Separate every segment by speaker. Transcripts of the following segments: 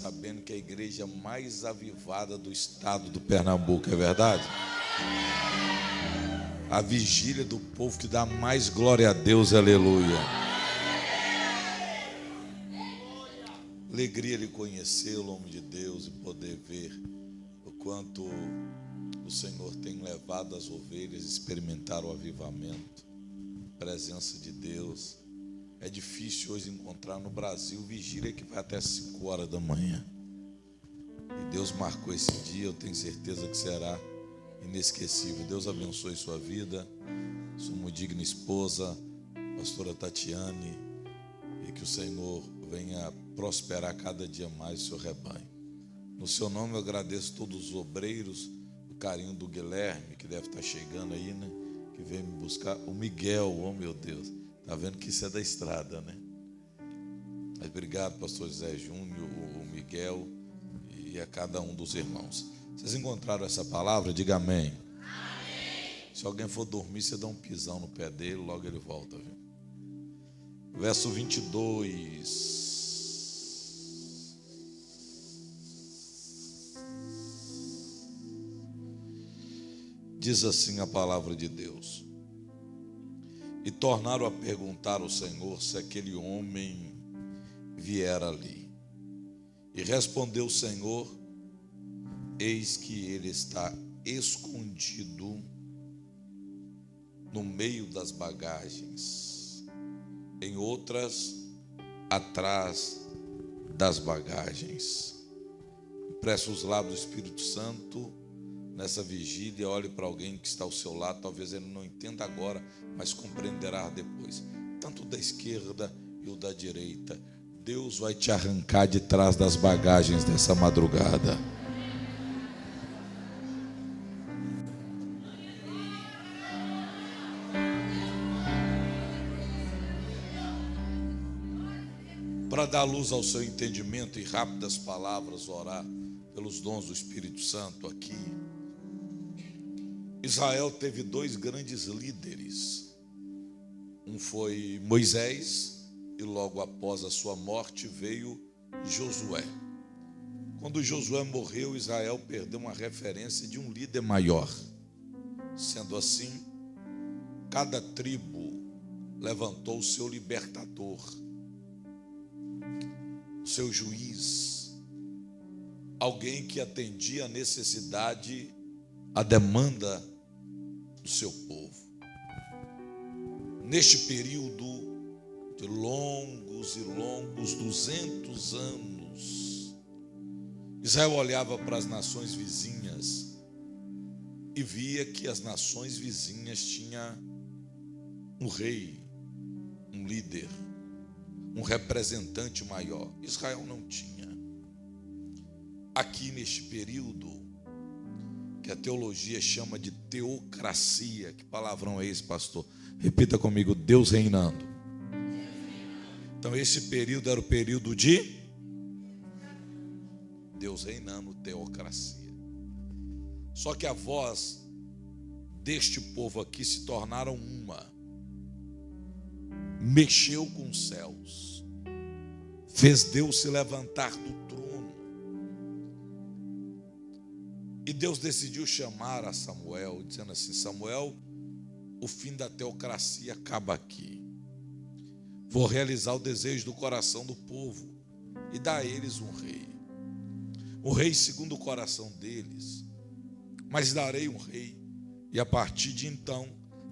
Speaker 1: Sabendo que é a igreja mais avivada do estado do Pernambuco, é verdade? A vigília do povo que dá mais glória a Deus, aleluia. Alegria de conhecê-lo, homem de Deus, e poder ver o quanto o Senhor tem levado as ovelhas a experimentar o avivamento, a presença de Deus. É difícil hoje encontrar no Brasil vigília que vai até 5 horas da manhã. E Deus marcou esse dia, eu tenho certeza que será inesquecível. Deus abençoe sua vida, sua muito digna esposa, pastora Tatiane, e que o Senhor venha prosperar cada dia mais o seu rebanho. No seu nome eu agradeço todos os obreiros, o carinho do Guilherme, que deve estar chegando aí, né? Que veio me buscar. O Miguel, oh meu Deus. Está vendo que isso é da estrada, né? Mas obrigado, pastor José Júnior, o Miguel e a cada um dos irmãos. Vocês encontraram essa palavra? Diga amém. Amém. Se alguém for dormir, você dá um pisão no pé dele, logo ele volta, viu? Verso 22. Diz assim a palavra de Deus. E tornaram a perguntar ao Senhor se aquele homem viera ali. E respondeu o Senhor: eis que ele está escondido no meio das bagagens, em outras, atrás das bagagens. Preste os lábios do Espírito Santo nessa vigília, olhe para alguém que está ao seu lado, talvez ele não entenda agora, mas compreenderá depois, tanto da esquerda e o da direita. Deus vai te arrancar de trás das bagagens dessa madrugada. Para dar luz ao seu entendimento e rápidas palavras, orar pelos dons do Espírito Santo aqui. Israel teve dois grandes líderes. Um foi Moisés e logo após a sua morte veio Josué. Quando Josué morreu, Israel perdeu uma referência de um líder maior. Sendo assim, cada tribo levantou o seu libertador, o seu juiz, alguém que atendia a necessidade, a demanda do seu povo. Neste período de longos e longos 200 anos, Israel olhava para as nações vizinhas e via que as nações vizinhas tinham um rei, um líder, um representante maior. Israel não tinha. Aqui neste período, que a teologia chama de teocracia. Que palavrão é esse, pastor? Repita comigo: Deus reinando. Então esse período era o período de Deus reinando, teocracia. Só que a voz deste povo aqui se tornaram uma. Mexeu com os céus, fez Deus se levantar do trono. E Deus decidiu chamar a Samuel, dizendo assim: Samuel, o fim da teocracia acaba aqui. Vou realizar o desejo do coração do povo e dar a eles um rei segundo o coração deles. Mas darei um rei, e a partir de então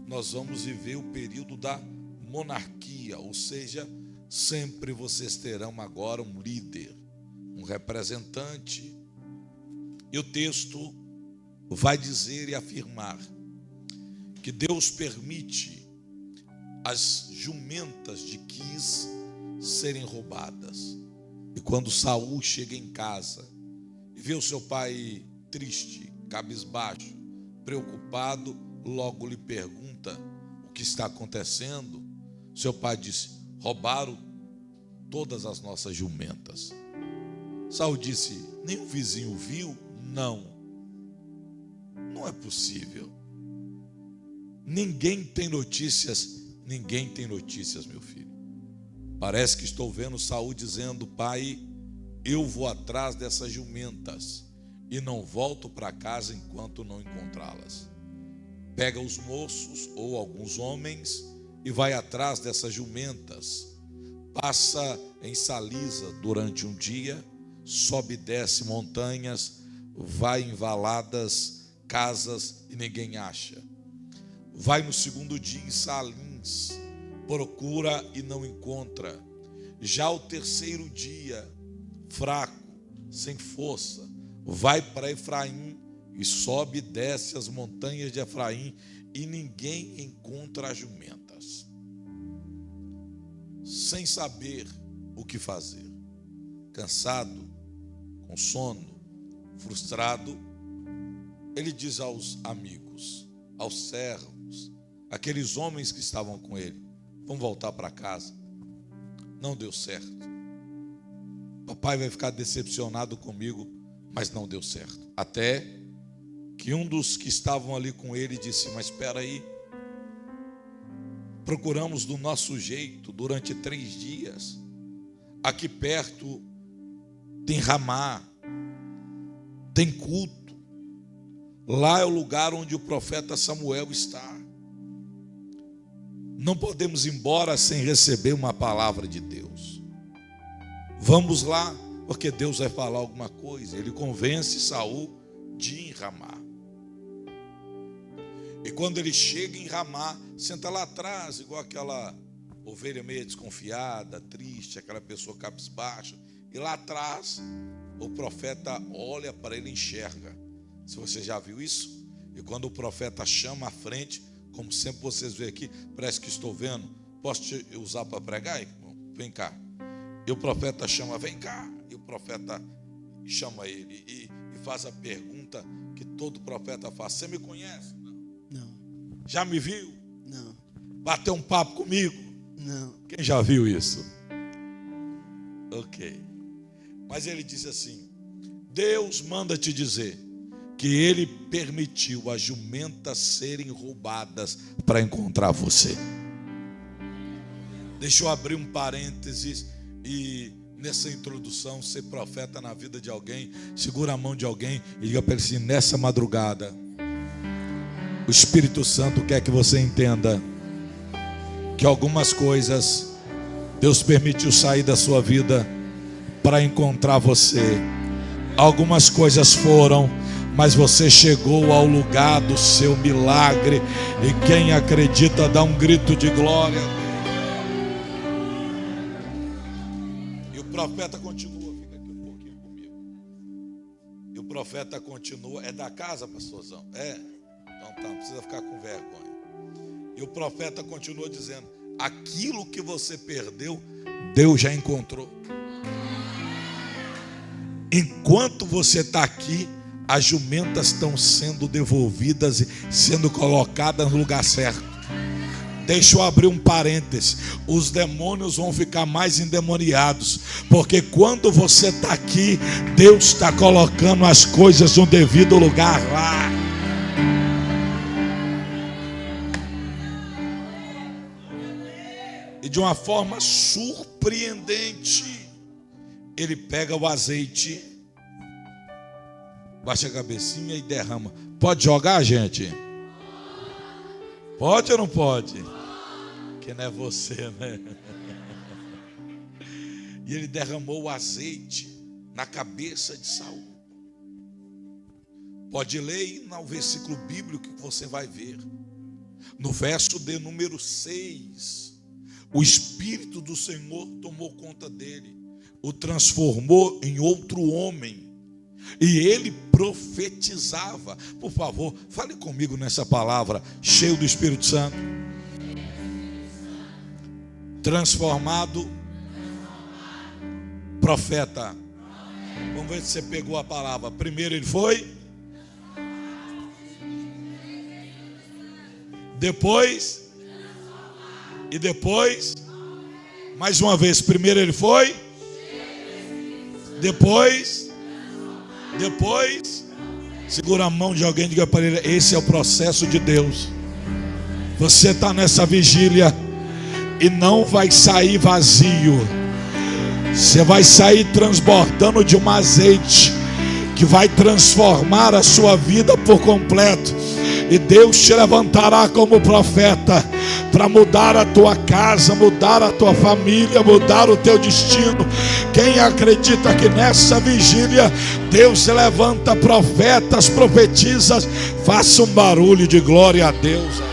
Speaker 1: nós vamos viver o período da monarquia, ou seja, sempre vocês terão agora um líder, um representante. E o texto vai dizer e afirmar que Deus permite as jumentas de Quis serem roubadas. E quando Saul chega em casa e vê o seu pai triste, cabisbaixo, preocupado, logo lhe pergunta o que está acontecendo. Seu pai disse: roubaram todas as nossas jumentas. Saul disse: nem o vizinho viu? Não é possível. Ninguém tem notícias, meu filho. Parece que estou vendo Saul dizendo: pai, eu vou atrás dessas jumentas e não volto para casa enquanto não encontrá-las. Pega os moços ou alguns homens e vai atrás dessas jumentas. Passa em Salisa durante um dia, sobe e desce montanhas, vai em valadas, casas e ninguém acha. Vai no segundo dia em Salins, procura e não encontra. Já o terceiro dia, fraco, sem força, vai para Efraim e sobe e desce as montanhas de Efraim e ninguém encontra as jumentas. Sem saber o que fazer, cansado, com sono, frustrado, ele diz aos amigos, aos servos, aqueles homens que estavam com ele: vamos voltar para casa. Não deu certo. Papai vai ficar decepcionado comigo, mas não deu certo. Até que um dos que estavam ali com ele disse: mas espera aí, procuramos do nosso jeito durante 3 dias. Aqui perto tem Ramá, tem culto. Lá é o lugar onde o profeta Samuel está. Não podemos ir embora sem receber uma palavra de Deus. Vamos lá, porque Deus vai falar alguma coisa. Ele convence Saul de ir em Ramá. E quando ele chega em Ramá, senta lá atrás, igual aquela ovelha meio desconfiada, triste, aquela pessoa cabisbaixa. E lá atrás, o profeta olha para ele e enxerga. Se você já viu isso? E quando o profeta chama à frente, como sempre vocês veem aqui, parece que estou vendo. Posso te usar para pregar, irmão? Vem cá. E o profeta chama: vem cá. E o profeta chama ele e faz a pergunta que todo profeta faz: você me conhece?
Speaker 2: Não.
Speaker 1: Já me viu?
Speaker 2: Não.
Speaker 1: Bateu um papo comigo?
Speaker 2: Não.
Speaker 1: Quem já viu isso? Ok. Mas ele diz assim: Deus manda te dizer que ele permitiu as jumentas serem roubadas para encontrar você. Deixa eu abrir um parênteses e nessa introdução, ser profeta na vida de alguém, segura a mão de alguém e diga para ele assim: nessa madrugada, o Espírito Santo quer que você entenda que algumas coisas Deus permitiu sair da sua vida para encontrar você. Algumas coisas foram, mas você chegou ao lugar do seu milagre. E quem acredita dá um grito de glória. E o profeta continua, fica aqui um pouquinho comigo. E o profeta continua, é da casa, pastorzão? É? Então tá, não precisa ficar com vergonha. E o profeta continua dizendo: aquilo que você perdeu, Deus já encontrou. Enquanto você está aqui, as jumentas estão sendo devolvidas e sendo colocadas no lugar certo. Deixa eu abrir um parêntese. Os demônios vão ficar mais endemoniados, porque quando você está aqui, Deus está colocando as coisas no devido lugar lá. E de uma forma surpreendente, ele pega o azeite, baixa a cabecinha e derrama. Pode jogar, gente? Pode ou não pode? Que não é você, né? E ele derramou o azeite na cabeça de Saul. Pode ler no versículo bíblico que você vai ver. No verso de número 6, o Espírito do Senhor tomou conta dele, o transformou em outro homem, e ele profetizava. Por favor, fale comigo nessa palavra, cheio do Espírito Santo. Transformado, profeta. Vamos ver se você pegou a palavra. Primeiro ele foi, depois, e depois, mais uma vez. Primeiro ele foi, depois, segura a mão de alguém e diga para ele: esse é o processo de Deus. Você está nessa vigília e não vai sair vazio. Você vai sair transbordando de um azeite que vai transformar a sua vida por completo. E Deus te levantará como profeta para mudar a tua casa, mudar a tua família, mudar o teu destino. Quem acredita que nessa vigília Deus levanta profetas, profetizas, faça um barulho de glória a Deus.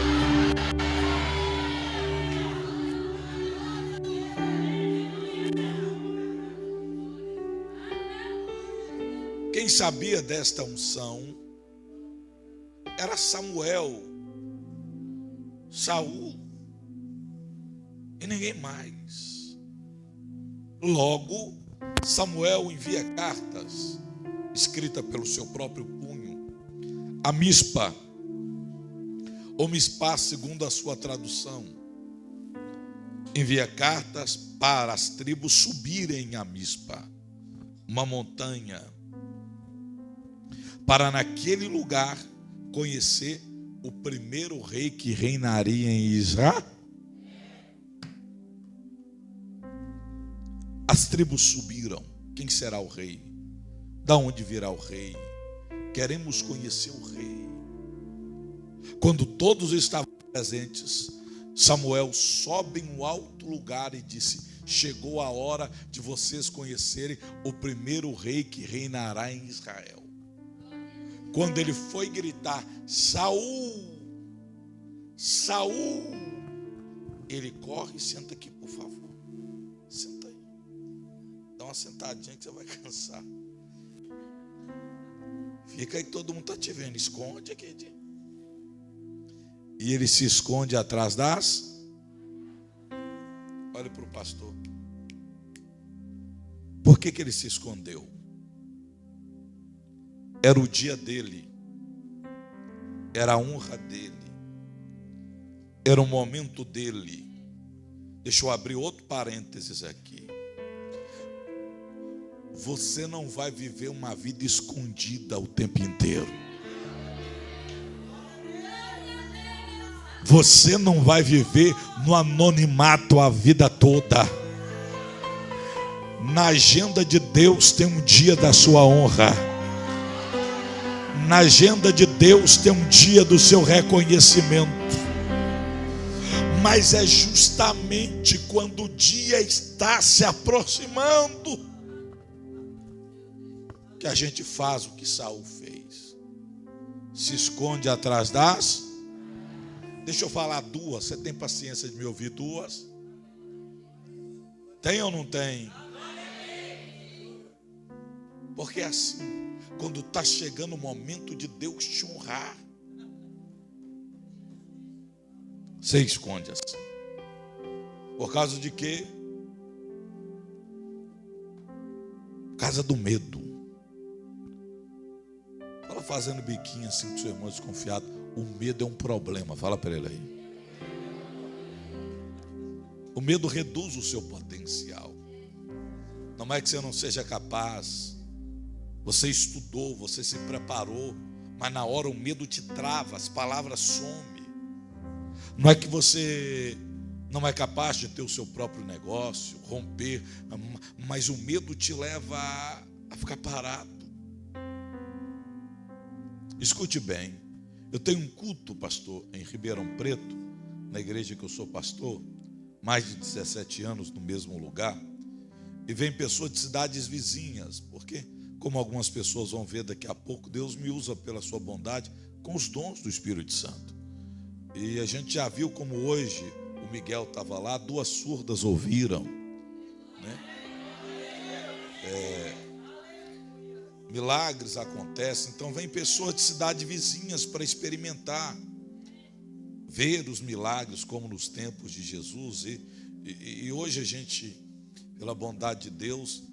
Speaker 1: Quem sabia desta unção era Samuel, Saul e ninguém mais. Logo, Samuel envia cartas, escrita pelo seu próprio punho, a Mispa, ou Mispá, segundo a sua tradução. Envia cartas para as tribos subirem a Mispa, uma montanha, para naquele lugar conhecer o primeiro rei que reinaria em Israel. As tribos subiram. Quem será o rei? Da onde virá o rei? Queremos conhecer o rei. Quando todos estavam presentes, Samuel sobe em um alto lugar e disse: chegou a hora de vocês conhecerem o primeiro rei que reinará em Israel. Quando ele foi gritar: Saul, Saul, ele corre e senta aqui, por favor. Senta aí. Dá uma sentadinha que você vai cansar. Fica aí que todo mundo está te vendo. Esconde aqui. E ele se esconde atrás das... Olha para o pastor. Por que ele se escondeu? Era o dia dele, era a honra dele, era o momento dele. Deixa eu abrir outro parênteses aqui. Você não vai viver uma vida escondida o tempo inteiro. Você não vai viver no anonimato a vida toda. Na agenda de Deus tem um dia da sua honra. Na agenda de Deus tem um dia do seu reconhecimento. Mas é justamente quando o dia está se aproximando que a gente faz o que Saul fez. Se esconde atrás das... Deixa eu falar duas. Você tem paciência de me ouvir duas? Tem ou não tem? Porque é assim. Quando está chegando o momento de Deus te honrar, você esconde assim. Por causa de quê? Por causa do medo. Fala fazendo biquinho assim com seu irmão desconfiado. O medo é um problema. Fala para ele aí. O medo reduz o seu potencial. Não é que você não seja capaz. Você estudou, você se preparou, mas na hora o medo te trava, as palavras somem. Não é que você não é capaz de ter o seu próprio negócio, romper, mas o medo te leva a ficar parado. Escute bem, eu tenho um culto, pastor, em Ribeirão Preto, na igreja que eu sou pastor, mais de 17 anos no mesmo lugar, e vem pessoas de cidades vizinhas, porque... Como algumas pessoas vão ver daqui a pouco, Deus me usa pela sua bondade com os dons do Espírito Santo. E a gente já viu como hoje o Miguel estava lá, 2 surdas ouviram, né? Milagres acontecem. Então vem pessoas de cidades vizinhas para experimentar, ver os milagres como nos tempos de Jesus. E hoje a gente, pela bondade de Deus,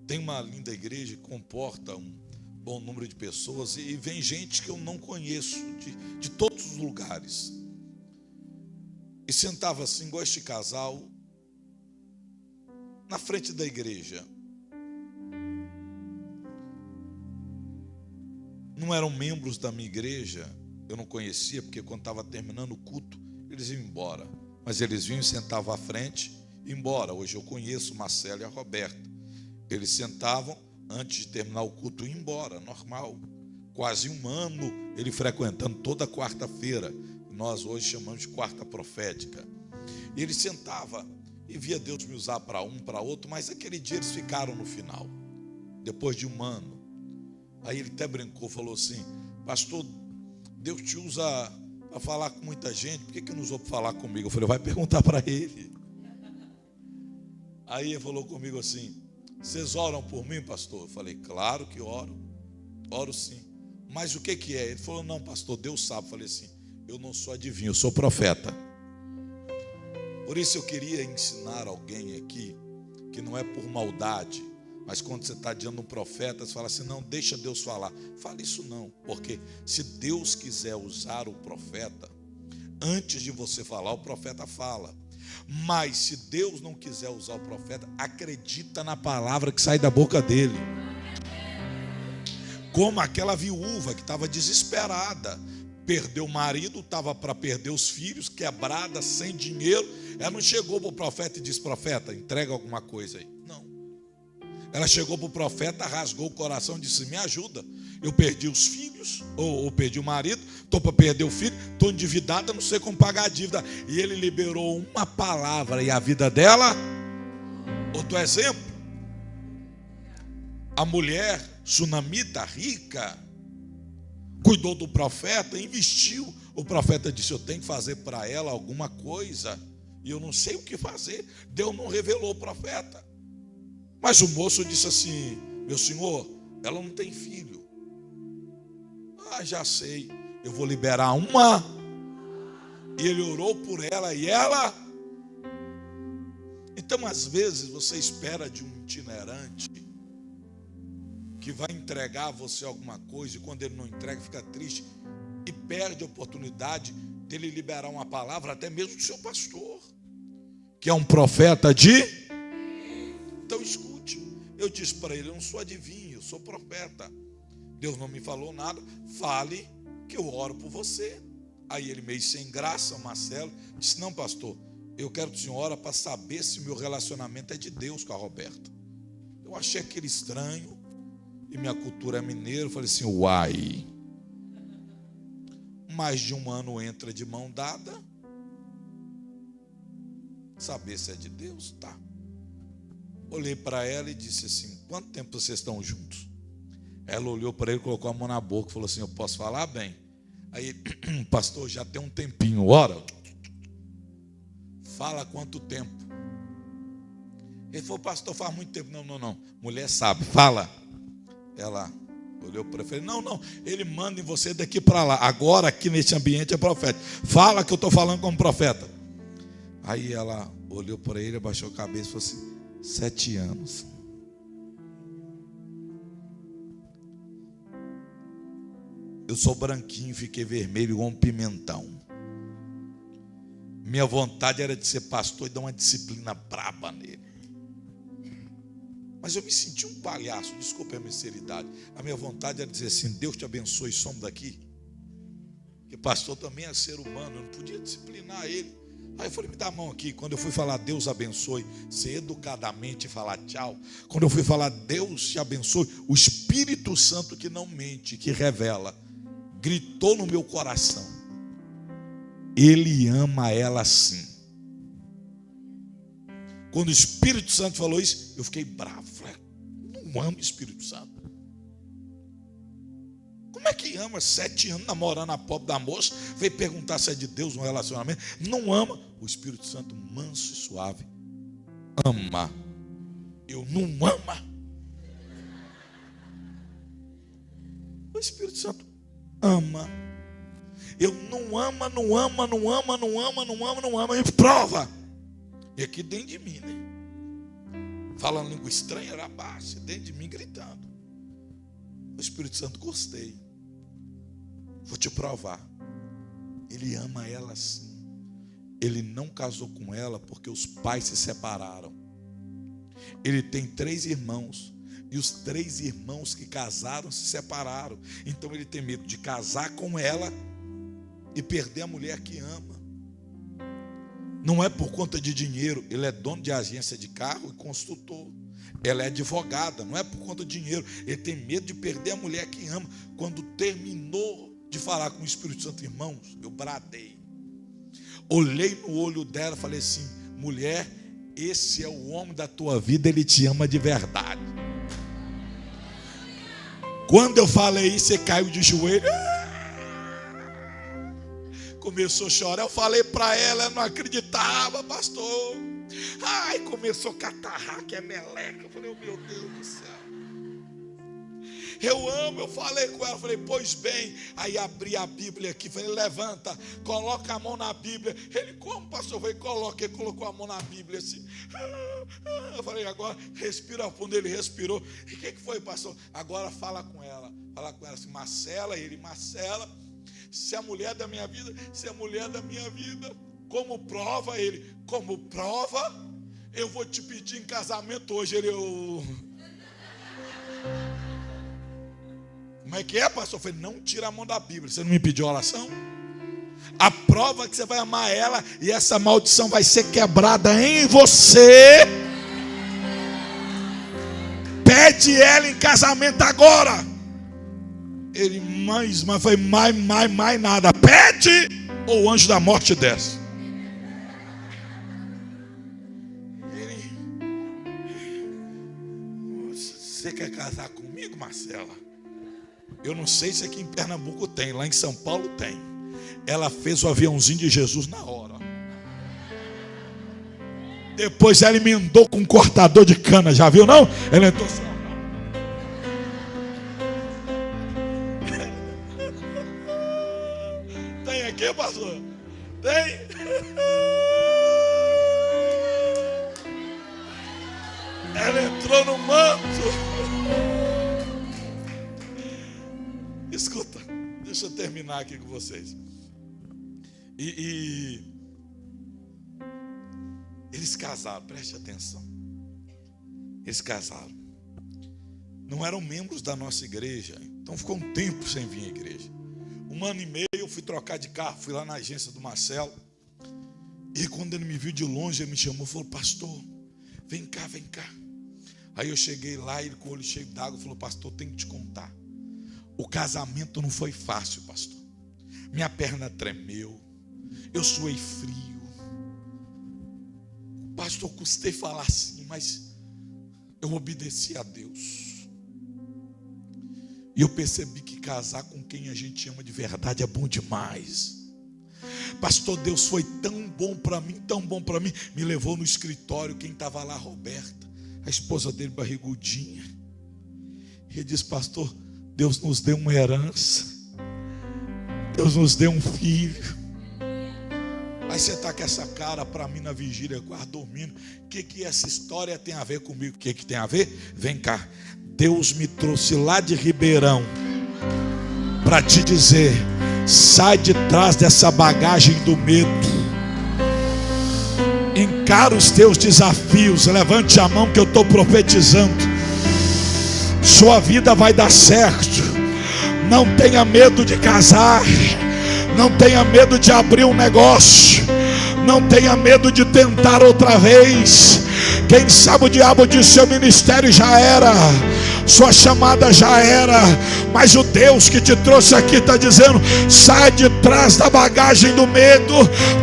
Speaker 1: tem uma linda igreja que comporta um bom número de pessoas, e vem gente que eu não conheço, de todos os lugares. E sentava assim, igual este casal, na frente da igreja. Não eram membros da minha igreja, eu não conhecia, porque quando estava terminando o culto, eles iam embora. Mas eles vinham e sentavam à frente, embora. Hoje eu conheço o Marcelo e a Roberta. Eles sentavam antes de terminar o culto e ir embora, normal. Quase um ano ele frequentando toda quarta-feira. Nós hoje chamamos de quarta profética. E ele sentava e via Deus me usar para um, para outro, mas aquele dia eles ficaram no final, depois de um ano. Aí ele até brincou, falou assim: pastor, Deus te usa para falar com muita gente, por que não usou para falar comigo? Eu falei: vai perguntar para ele. Aí ele falou comigo assim: vocês oram por mim, pastor? Eu falei: claro que oro sim. Mas o que é? Ele falou: não, pastor, Deus sabe. Eu falei assim: eu não sou adivinho, eu sou profeta. Por isso eu queria ensinar alguém aqui, que não é por maldade, mas quando você está diante de um profeta, você fala assim: não, deixa Deus falar. Fala isso não, porque se Deus quiser usar o profeta, antes de você falar, o profeta fala. Mas se Deus não quiser usar o profeta, acredita na palavra que sai da boca dele. Como aquela viúva que estava desesperada, perdeu o marido, estava para perder os filhos, quebrada, sem dinheiro. Ela não chegou para o profeta e disse: profeta, entrega alguma coisa aí. Não. Ela chegou para o profeta, rasgou o coração e disse: me ajuda. Eu perdi os filhos, ou perdi o marido, estou para perder o filho, estou endividada, não sei como pagar a dívida. E ele liberou uma palavra e a vida dela. Outro exemplo: a mulher sunamita, rica, cuidou do profeta, investiu. O profeta disse: eu tenho que fazer para ela alguma coisa, e eu não sei o que fazer. Deus não revelou o profeta. Mas o moço disse assim: meu senhor, ela não tem filho. Ah, já sei, eu vou liberar uma. E ele orou por ela e ela. Então, às vezes, você espera de um itinerante que vai entregar a você alguma coisa, e quando ele não entrega, fica triste e perde a oportunidade dele liberar uma palavra, até mesmo do seu pastor, que é um profeta de... Então escute, eu disse para ele: eu não sou adivinho, eu sou profeta. Deus não me falou nada, fale que eu oro por você. Aí ele, meio sem graça, o Marcelo, disse: não, pastor, eu quero que o senhor ore para saber se o meu relacionamento é de Deus com a Roberta. Eu achei aquele estranho, e minha cultura é mineira, eu falei assim: uai, mais de um ano entra de mão dada, saber se é de Deus, tá. Olhei para ela e disse assim: quanto tempo vocês estão juntos? Ela olhou para ele, colocou a mão na boca e falou assim: eu posso falar bem? Aí, pastor, já tem um tempinho, ora. Fala quanto tempo? Ele falou: pastor, faz muito tempo. Não, mulher sabe, fala. Ela olhou para ele e falou: não, ele manda em você daqui para lá. Agora aqui nesse ambiente é profeta. Fala que eu estou falando como profeta. Aí ela olhou para ele, abaixou a cabeça e falou assim: 7 anos. Eu sou branquinho, fiquei vermelho igual um pimentão. Minha vontade era de ser pastor e dar uma disciplina braba nele. Mas eu me senti um palhaço, desculpe a sinceridade. A minha vontade era dizer assim: Deus te abençoe, some daqui. Porque pastor também é ser humano, eu não podia disciplinar ele. Aí eu falei: me dá a mão aqui. Quando eu fui falar Deus abençoe, ser educadamente falar tchau. Quando eu fui falar Deus te abençoe, o Espírito Santo que não mente, que revela, gritou no meu coração: ele ama ela sim. Quando o Espírito Santo falou isso, eu fiquei bravo. Falei: não amo o Espírito Santo. Como é que ama? 7 anos namorando a pobre da moça, veio perguntar se é de Deus um relacionamento. Não ama. O Espírito Santo, manso e suave, ama. Eu não ama. O Espírito Santo ama. Eu não ama. Me prova. E aqui dentro de mim, né? Falando língua estranha, era baixo, dentro de mim gritando. O Espírito Santo: gostei. Vou te provar. Ele ama ela sim. Ele não casou com ela porque os pais se separaram. Ele tem 3 irmãos. E os 3 irmãos que casaram se separaram. Então ele tem medo de casar com ela e perder a mulher que ama. Não é por conta de dinheiro. Ele é dono de agência de carro e construtor. Ela é advogada, não é por conta de dinheiro. Ele tem medo de perder a mulher que ama. Quando terminou de falar com o Espírito Santo, irmãos, eu bradei. Olhei no olho dela e falei assim: mulher, esse é o homem da tua vida, ele te ama de verdade. Quando eu falei isso, você caiu de joelho. Começou a chorar. Eu falei para ela, ela não acreditava, pastor. Ai, começou a catarrar, que é meleca. Eu falei, oh, meu Deus do céu. Eu amo, eu falei com ela, falei, pois bem. Aí abri a Bíblia aqui, falei, levanta, coloca a mão na Bíblia. Ele, como, pastor? Eu falei, coloca. Ele colocou a mão na Bíblia assim. Eu falei, agora respira fundo. Ele respirou. E o que foi, pastor? Agora fala com ela. Fala com ela assim, Marcela. Ele, Marcela, se é a mulher da minha vida, se é a mulher da minha vida. Como prova, ele, como prova, eu vou te pedir em casamento hoje. Ele, como é que é, pastor? Eu falei, não tira a mão da Bíblia. Você não me pediu oração? A prova é que você vai amar ela e essa maldição vai ser quebrada em você. Pede ela em casamento agora. Ele, mais foi mais nada. Pede ou o anjo da morte desce. Ele, você quer casar comigo, Marcela? Eu não sei se aqui em Pernambuco tem, lá em São Paulo tem. Ela fez o aviãozinho de Jesus na hora. Depois ela emendou com um cortador de cana, já viu não? Ela entrou assim. Tem aqui, pastor? Tem? Ela entrou no manto. Escuta, deixa eu terminar aqui com vocês. Eles casaram, preste atenção. Eles casaram. Não eram membros da nossa igreja, então ficou um tempo sem vir à igreja. 1 ano e meio eu fui trocar de carro, fui lá na agência do Marcelo. E quando ele me viu de longe, ele me chamou e falou, pastor, vem cá, vem cá. Aí eu cheguei lá, ele com o olho cheio d'água falou, pastor, tenho que te contar. O casamento não foi fácil, pastor. Minha perna tremeu, eu suei frio. Pastor, custei falar assim, mas eu obedeci a Deus. E eu percebi que casar com quem a gente ama de verdade é bom demais. Pastor, Deus foi tão bom para mim, tão bom para mim. Me levou no escritório, quem estava lá, Roberta, a esposa dele, barrigudinha. E ele disse, pastor, Deus nos deu uma herança. Deus nos deu um filho. Aí você está com essa cara para mim na vigília, quase dormindo. O que essa história tem a ver comigo? O que tem a ver? Vem cá. Deus me trouxe lá de Ribeirão para te dizer, sai de trás dessa bagagem do medo. Encara os teus desafios. Levante a mão que eu estou profetizando. Sua vida vai dar certo. Não tenha medo de casar. Não tenha medo de abrir um negócio. Não tenha medo de tentar outra vez. Quem sabe o diabo disse, seu ministério já era, sua chamada já era, mas o Deus que te trouxe aqui está dizendo, sai de trás da bagagem do medo,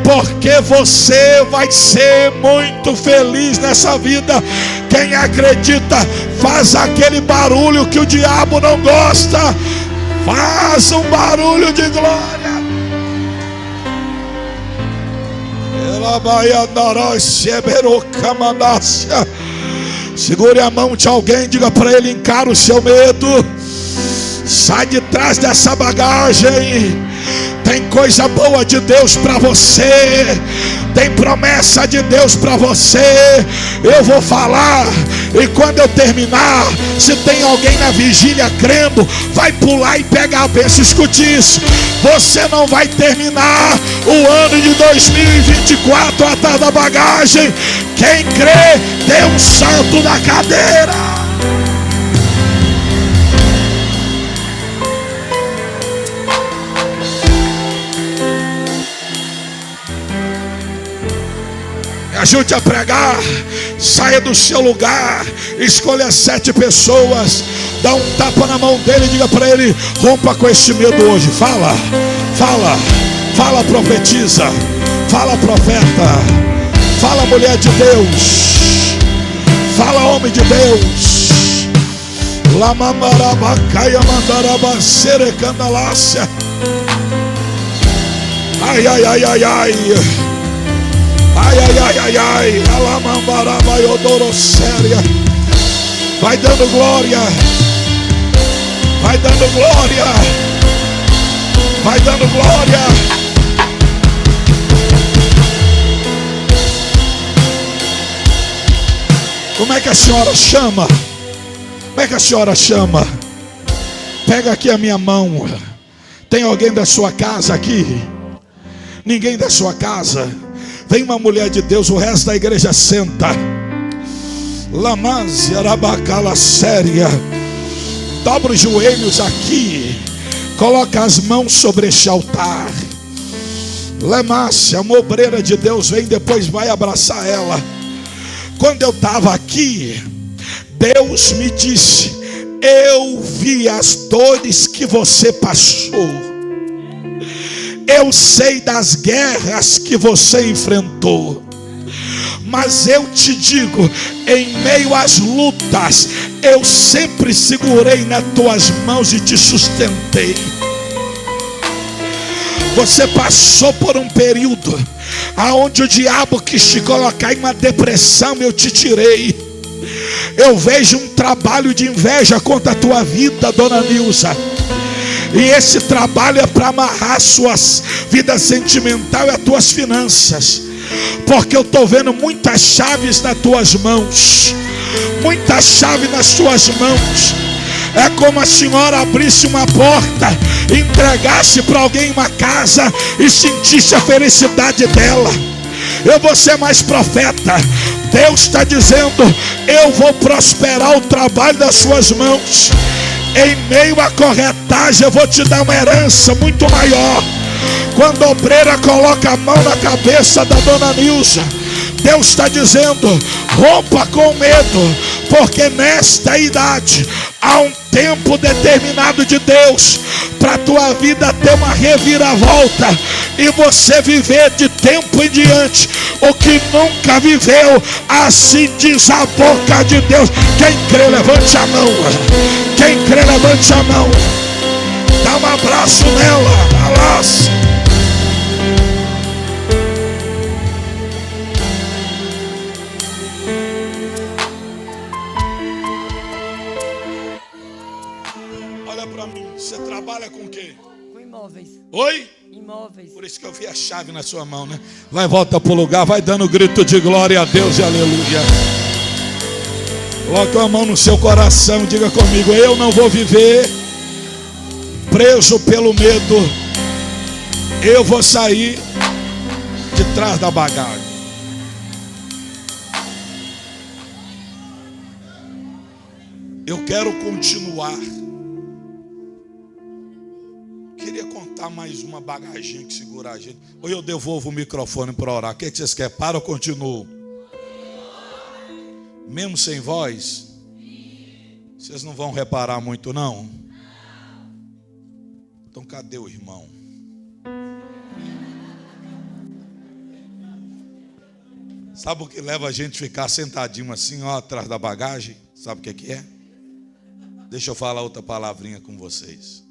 Speaker 1: porque você vai ser muito feliz nessa vida. Quem acredita, faz aquele barulho que o diabo não gosta. Faz um barulho de glória. Segure a mão de alguém, diga para ele, encara o seu medo. Sai de trás dessa bagagem. Tem coisa boa de Deus para você. Tem promessa de Deus para você. Eu vou falar, e quando eu terminar, se tem alguém na vigília crendo, vai pular e pegar a bênção. Escute isso, você não vai terminar o ano de 2024 atrás da bagagem. Quem crê, dê um salto da cadeira. ajude a pregar. Saia do seu lugar, escolha 7 pessoas, dá um tapa na mão dele e diga para ele: rompa com esse medo hoje. Fala, fala, fala, profetiza, fala, profeta, fala, mulher de Deus, fala, homem de Deus. Lamamarabacaia mandarabacere candalácia. Ai, ai, ai, ai, ai. Ai, ai, ai, ai, ai. Alamambarabaiodorosséria. Vai dando glória. Vai dando glória. Vai dando glória. Como é que a senhora chama? Como é que a senhora chama? Pega aqui a minha mão. Tem alguém da sua casa aqui? Ninguém da sua casa? Vem uma mulher de Deus, o resto da igreja senta. Lamazia arabacala séria. Dobra os joelhos aqui. Coloca as mãos sobre este altar. Lamácia, uma obreira de Deus, vem, depois vai abraçar ela. Quando eu estava aqui, Deus me disse: eu vi as dores que você passou, eu sei das guerras que você enfrentou, mas eu te digo, em meio às lutas, eu sempre segurei nas tuas mãos e te sustentei. Você passou por um período aonde o diabo quis te colocar em uma depressão, eu te tirei. Eu vejo um trabalho de inveja contra a tua vida, dona Nilza. E esse trabalho é para amarrar a sua vida sentimental e as tuas finanças. Porque eu estou vendo muitas chaves nas tuas mãos. Muitas chaves nas tuas mãos. É como a senhora abrisse uma porta, entregasse para alguém uma casa e sentisse a felicidade dela. Eu vou ser mais profeta. Deus está dizendo: eu vou prosperar o trabalho das suas mãos. Em meio à corretagem eu vou te dar uma herança muito maior. Quando a obreira coloca a mão na cabeça da dona Nilza, Deus está dizendo: rompa com medo, porque nesta idade há um tempo determinado de Deus para a tua vida ter uma reviravolta e você viver de tempo em diante o que nunca viveu. Assim diz a boca de Deus. Quem crê, levante a mão. Quem crê, levante a mão. Dá um abraço nela. Alas. Olha para mim. Você trabalha com o quê?
Speaker 2: Com imóveis.
Speaker 1: Oi?
Speaker 2: Imóveis.
Speaker 1: Por isso que eu vi a chave na sua mão, né? Vai, volta para o lugar, vai dando grito de glória a Deus e aleluia. Coloque a mão no seu coração, diga comigo: eu não vou viver preso pelo medo. Eu vou sair de trás da bagagem. Eu quero continuar. Queria contar mais uma bagaginha que segura a gente. Ou eu devolvo o microfone para orar. O que vocês querem? Para ou continuo? Mesmo sem voz? Vocês não vão reparar muito, não? Então cadê o irmão? Sabe o que leva a gente a ficar sentadinho assim, ó, atrás da bagagem? Sabe o que é? Deixa eu falar outra palavrinha com vocês.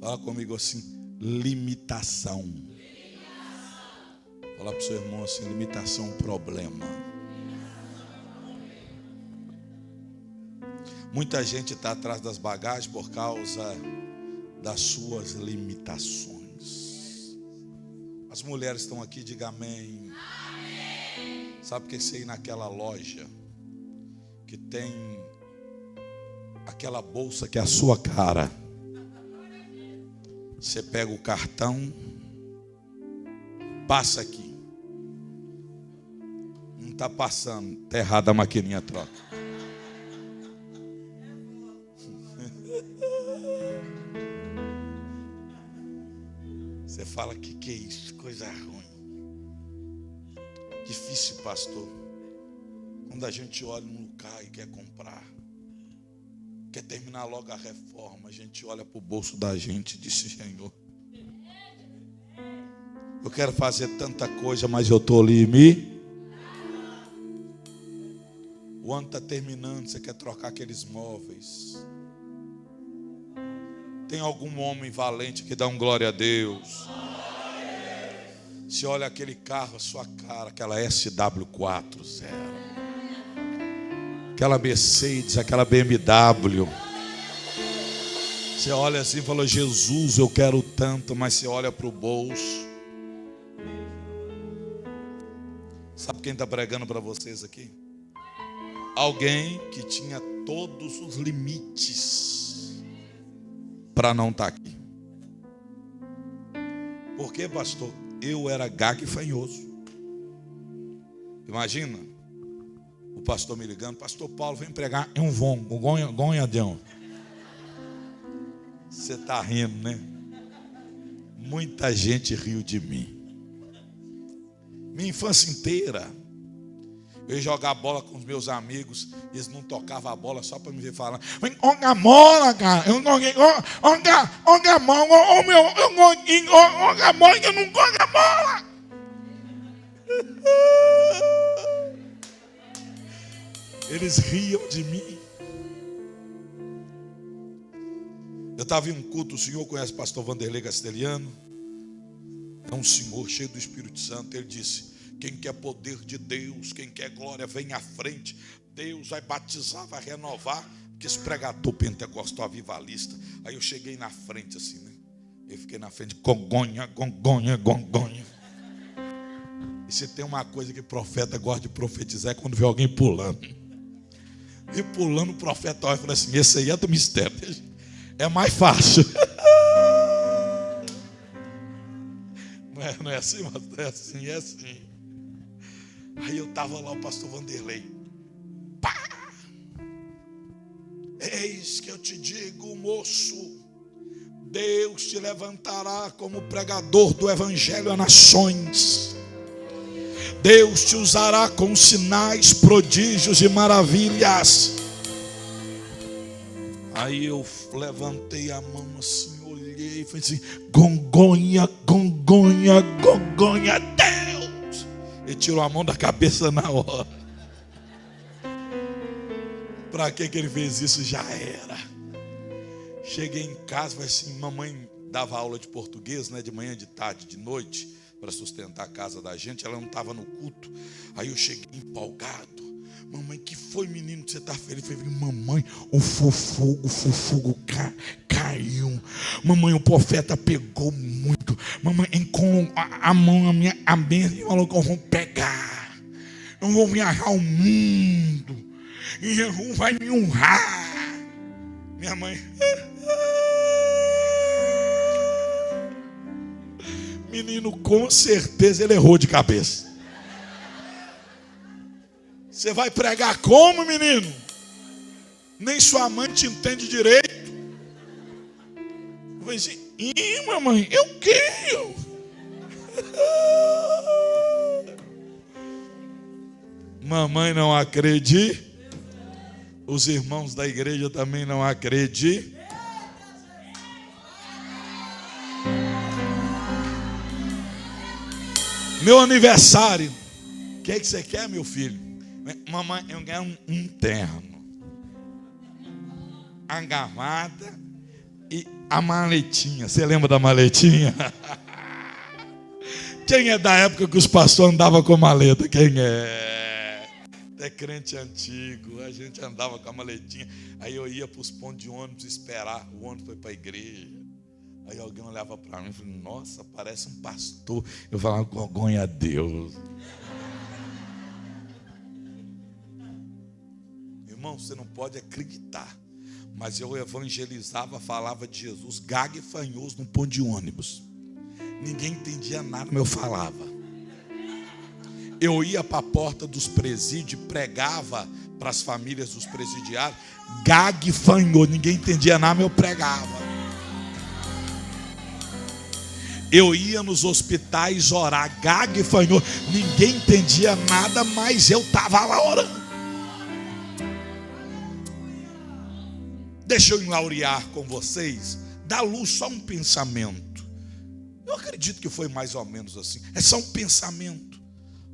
Speaker 1: Fala comigo assim: limitação. Fala para o seu irmão assim: limitação é um problema. Muita gente está atrás das bagagens por causa das suas limitações. As mulheres estão aqui, diga amém. Sabe o que é você ir naquela loja que tem aquela bolsa que é a sua cara? Você pega o cartão, passa aqui. Não está passando, está errado, a maquininha troca. Você fala: que é isso? Coisa ruim. Difícil, pastor. Quando a gente olha um lugar e quer comprar, quer terminar logo a reforma, a gente olha para o bolso da gente e diz: Senhor, eu quero fazer tanta coisa, mas eu estou ali o ano está terminando, você quer trocar aqueles móveis. Tem algum homem valente que dá um glória a Deus? Você olha aquele carro, a sua cara, aquela SW40, aquela Mercedes, aquela BMW. Você olha assim e fala: Jesus, eu quero tanto, mas você olha para o bolso. Sabe quem está pregando para vocês aqui? Alguém que tinha todos os limites para não estar aqui. Por quê, pastor? Eu era gago e fanhoso. Imagina o pastor me ligando: pastor Paulo, vem pregar em um vongo, gonhadão. Você está rindo, né? Muita gente riu de mim. Minha infância inteira, eu ia jogar bola com os meus amigos, eles não tocavam a bola só para me ver falar: olha a bola, cara, olha a bola, olha a bola, eu não gosto da bola. Eles riam de mim. Eu estava em um culto, o senhor conhece o pastor Vanderlei Castelhano? É um senhor cheio do Espírito Santo. Ele disse: quem quer poder de Deus, quem quer glória, vem à frente. Deus vai batizar, vai renovar. Porque esse pregador pentecostal avivalista. Aí eu cheguei na frente assim, né? Eu fiquei na frente: gongonha, gongonha, gongonha. E se tem uma coisa que profeta gosta de profetizar, é quando vê alguém pulando. E pulando, o profeta olha e fala assim: esse aí é do mistério, é mais fácil. Não é assim, mas é assim, é assim. Aí eu estava lá, o pastor Vanderlei: pá! Eis que eu te digo, moço, Deus te levantará como pregador do evangelho a nações. Deus te usará com sinais, prodígios e maravilhas. Aí eu levantei a mão assim, olhei e falei assim: gongonha, gongonha, gongonha, Deus. Ele tirou a mão da cabeça na hora. Para que ele fez isso? Já era. Cheguei em casa, falei assim: mamãe dava aula de português, né, de manhã, de tarde, de noite, para sustentar a casa da gente. Ela não estava no culto. Aí eu cheguei empolgado: mamãe, que foi, menino, que você está feliz? Eu falei: mamãe, o fogo caiu. Mamãe, o profeta pegou muito. Mamãe, com a mão, a bênção, e falou que eu vou pegar. Eu vou viajar o mundo. E Jesus vai me honrar. Minha mãe: menino, com certeza ele errou de cabeça. Você vai pregar como, menino? Nem sua mãe te entende direito. Eu falei assim: mamãe, eu quero. Mamãe não acredita. Os irmãos da igreja também não acreditam. Meu aniversário. O que é que você quer, meu filho? Mamãe, eu quero um terno, a gravata e a maletinha. Você lembra da maletinha? Quem é da época que os pastores andavam com maleta? Quem é? É crente antigo. A gente andava com a maletinha. Aí eu ia para os pontos de ônibus esperar. O ônibus foi para a igreja. Aí alguém olhava para mim e falava: nossa, parece um pastor. Eu falava: gongonha a Deus. Irmão, você não pode acreditar, mas eu evangelizava, falava de Jesus, gago e fanhoso no ponto de ônibus. Ninguém entendia nada, mas eu falava. Eu ia para a porta dos presídios, pregava para as famílias dos presidiários, gago e fanhoso, ninguém entendia nada, mas eu pregava. Eu ia nos hospitais orar, gago e fanhoso, ninguém entendia nada, mas eu estava lá orando. Deixa eu enlaurear com vocês, dá luz só um pensamento. Eu acredito que foi mais ou menos assim. É só um pensamento.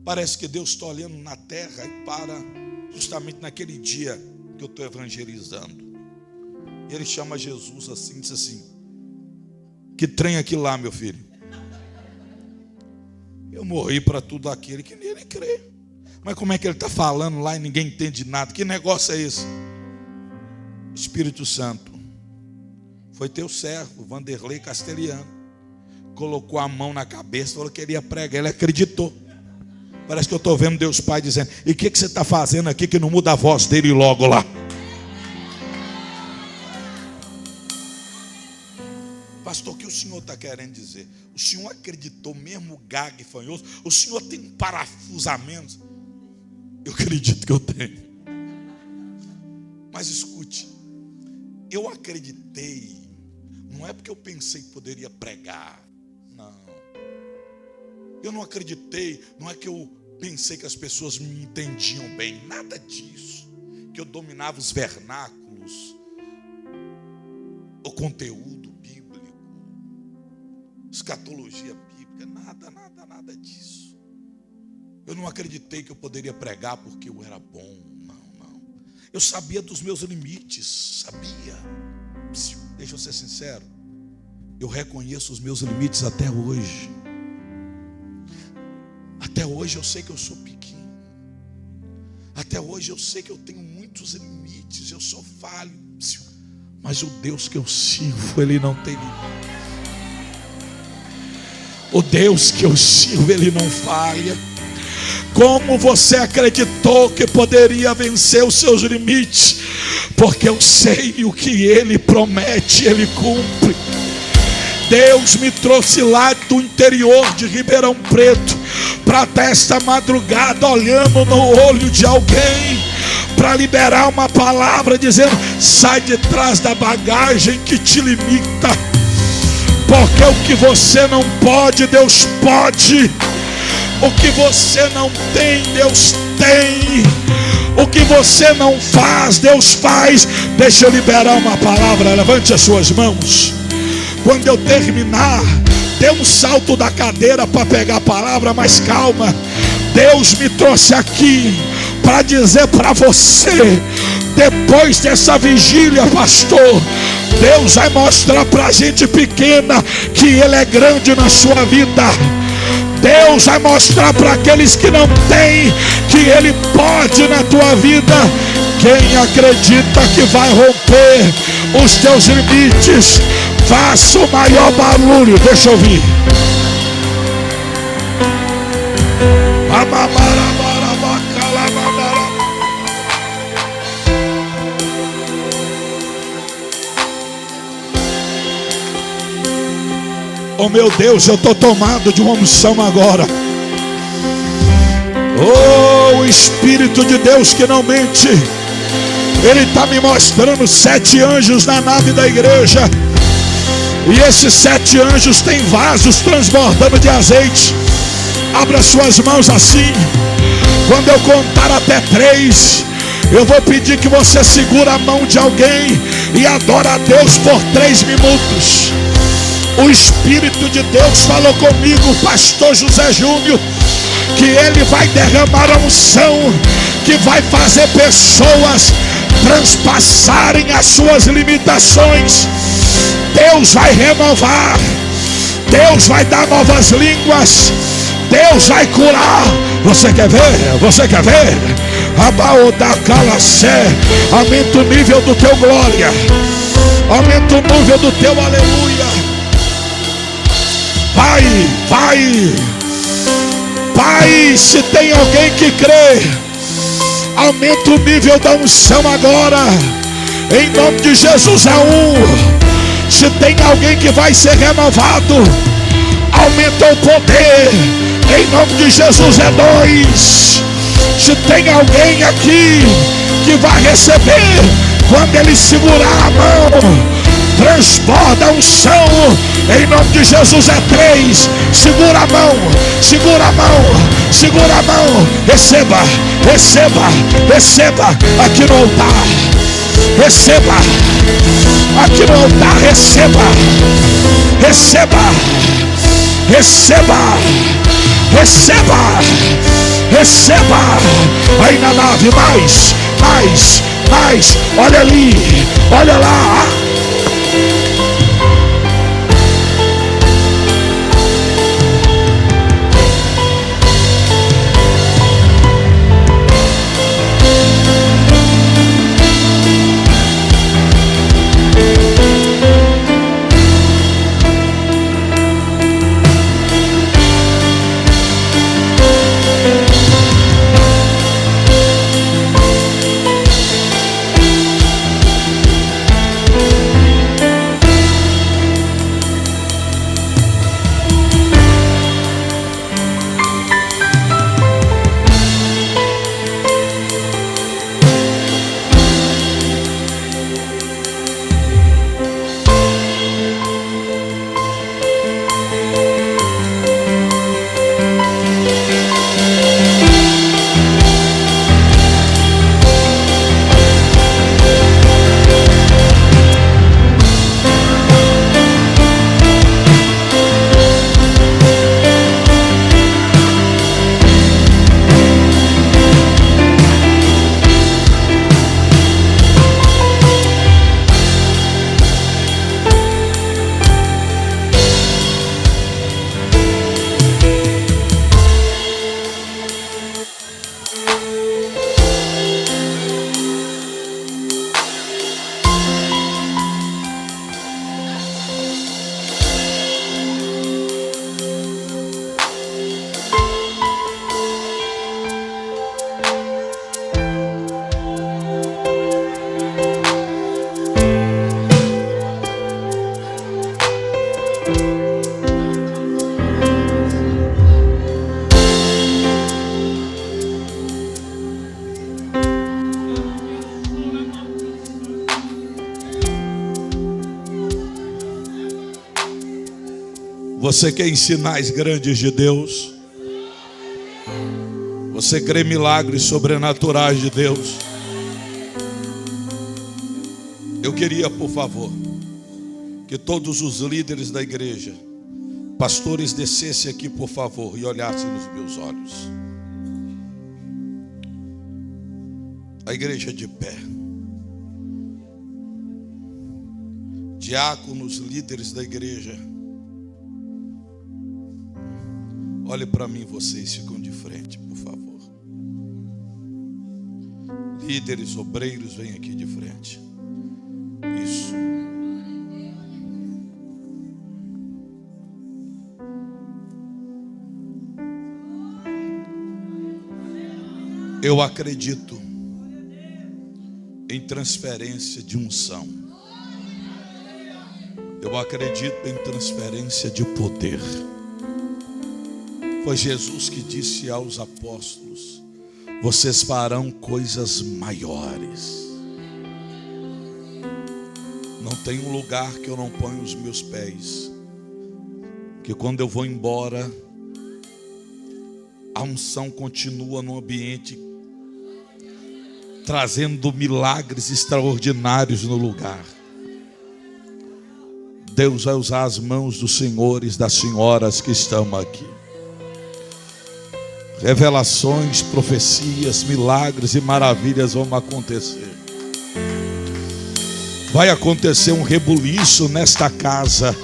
Speaker 1: Parece que Deus está olhando na terra e para justamente naquele dia que eu estou evangelizando. E Ele chama Jesus assim, diz assim: que trem aquilo lá, meu filho? Eu morri para tudo aquele que nele crê. Mas como é que ele está falando lá e ninguém entende nada? Que negócio é esse? Espírito Santo, foi teu servo, Vanderlei Castelhano, colocou a mão na cabeça, falou que ele ia pregar, ele acreditou. Parece que eu estou vendo Deus Pai dizendo: e o que você está fazendo aqui que não muda a voz dele logo lá? Pastor, o que o senhor está querendo dizer? O senhor acreditou mesmo gago e fanhoso? O senhor tem um parafusamento? Eu acredito que eu tenho. Mas escute, eu acreditei, não é porque eu pensei que poderia pregar, não. Eu não acreditei, não é que eu pensei que as pessoas me entendiam bem, nada disso. Que eu dominava os vernáculos, o conteúdo bíblico, escatologia bíblica, nada disso. Eu não acreditei que eu poderia pregar porque eu era bom, não. Eu sabia dos meus limites, sabia. Deixa eu ser sincero, eu reconheço os meus limites até hoje. Até hoje eu sei que eu sou pequeno. Até hoje eu sei que eu tenho muitos limites, eu sou falho. Mas o Deus que eu sirvo, Ele não tem limite. O Deus que eu sirvo, Ele não falha. Como você acreditou que poderia vencer os seus limites? Porque eu sei o que Ele promete, Ele cumpre. Deus me trouxe lá do interior de Ribeirão Preto para estar esta madrugada olhando no olho de alguém, para liberar uma palavra dizendo: sai de trás da bagagem que te limita. Porque o que você não pode, Deus pode. O que você não tem, Deus tem. O que você não faz, Deus faz. Deixa eu liberar uma palavra. Levante as suas mãos. Quando eu terminar, dê um salto da cadeira para pegar a palavra, mas calma. Deus me trouxe aqui para dizer para você: depois dessa vigília, pastor, Deus vai mostrar para a gente pequena que Ele é grande na sua vida. Deus vai mostrar para aqueles que não têm que Ele pode na tua vida. Quem acredita que vai romper os teus limites, faça o maior barulho. Deixa eu ouvir. Oh meu Deus, eu estou tomado de uma unção agora. Oh, o Espírito de Deus que não mente, Ele está me mostrando 7 anjos na nave da igreja. E esses 7 anjos têm vasos transbordando de azeite. Abra suas mãos assim. Quando eu contar até 3, eu vou pedir que você segura a mão de alguém e adora a Deus por 3 minutos. O Espírito de Deus falou comigo, pastor José Júnior, que Ele vai derramar a unção que vai fazer pessoas transpassarem as suas limitações. Deus vai renovar, Deus vai dar novas línguas, Deus vai curar. Você quer ver? Você quer ver? Aumenta o nível do teu glória, aumenta o nível do teu aleluia. Pai, se tem alguém que crê, aumenta o nível da unção agora, em nome de Jesus. É 1. Se tem alguém que vai ser renovado, aumenta o poder, em nome de Jesus. É 2. Se tem alguém aqui que vai receber, quando Ele segurar a mão, transborda a unção. Em nome de Jesus é 3. Segura a mão, segura a mão, segura a mão. Receba, receba, receba aqui no altar. Receba aqui no altar, receba, receba, receba, receba, receba. Aí na nave, mais, mais, mais. Olha ali, olha lá. Você quer em sinais grandes de Deus? Você crê em milagres sobrenaturais de Deus? Eu queria, por favor, que todos os líderes da igreja, pastores, descessem aqui, por favor, e olhassem nos meus olhos. A igreja de pé. Diáconos, líderes da igreja. Olhe para mim, vocês ficam de frente, por favor. Líderes, obreiros, vem aqui de frente. Isso. Eu acredito em transferência de unção. Eu acredito em transferência de poder. Foi Jesus que disse aos apóstolos: vocês farão coisas maiores. Não tem um lugar que eu não ponho os meus pés, que quando eu vou embora, a unção continua no ambiente, trazendo milagres extraordinários no lugar. Deus vai usar as mãos dos senhores, das senhoras que estão aqui. Revelações, profecias, milagres e maravilhas vão acontecer. Vai acontecer um rebuliço nesta casa.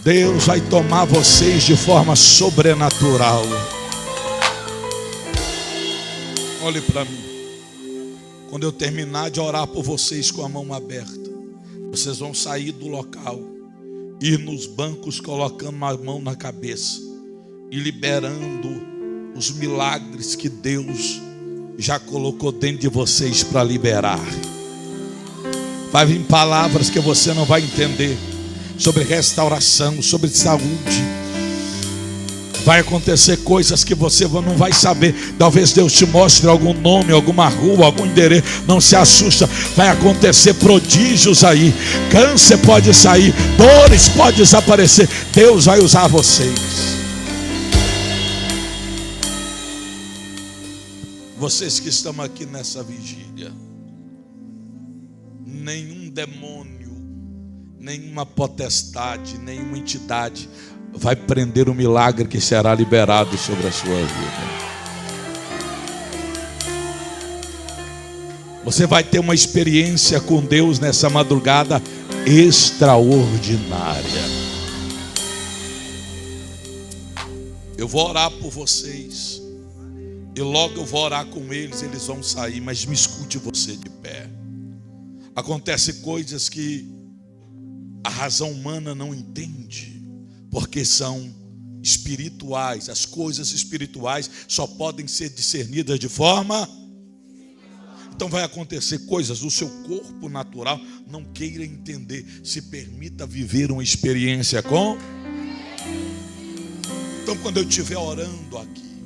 Speaker 1: Deus vai tomar vocês de forma sobrenatural. Olhe para mim. Quando eu terminar de orar por vocês com a mão aberta, vocês vão sair do local, ir nos bancos colocando a mão na cabeça e liberando os milagres que Deus já colocou dentro de vocês para liberar. Vai vir palavras que você não vai entender, sobre restauração, sobre saúde. Vai acontecer coisas que você não vai saber. Talvez Deus te mostre algum nome, alguma rua, algum endereço. Não se assusta. Vai acontecer prodígios aí. Câncer pode sair, dores pode desaparecer. Deus vai usar vocês. Vocês que estão aqui nessa vigília, nenhum demônio, nenhuma potestade, nenhuma entidade vai prender o milagre que será liberado sobre a sua vida. Você vai ter uma experiência com Deus nessa madrugada extraordinária. Eu vou orar por vocês, e logo eu vou orar com eles, eles vão sair, mas me escute você de pé. Acontecem coisas que a razão humana não entende, porque são espirituais. As coisas espirituais só podem ser discernidas de forma... Então vai acontecer coisas, o seu corpo natural não queira entender. Se permita viver uma experiência com... Então quando eu estiver orando aqui,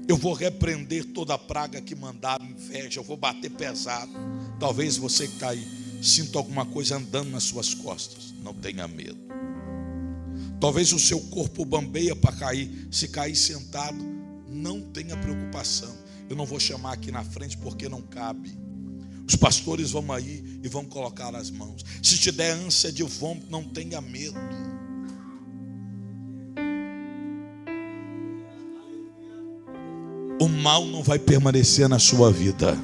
Speaker 1: eu vou repreender toda a praga que mandaram, inveja, eu vou bater pesado. Talvez você que está aí sinta alguma coisa andando nas suas costas. Não tenha medo. Talvez o seu corpo bambeia para cair. Se cair sentado, não tenha preocupação. Eu não vou chamar aqui na frente porque não cabe. Os pastores vão aí e vão colocar as mãos. Se te der ânsia de vômito, não tenha medo. O mal não vai permanecer na sua vida.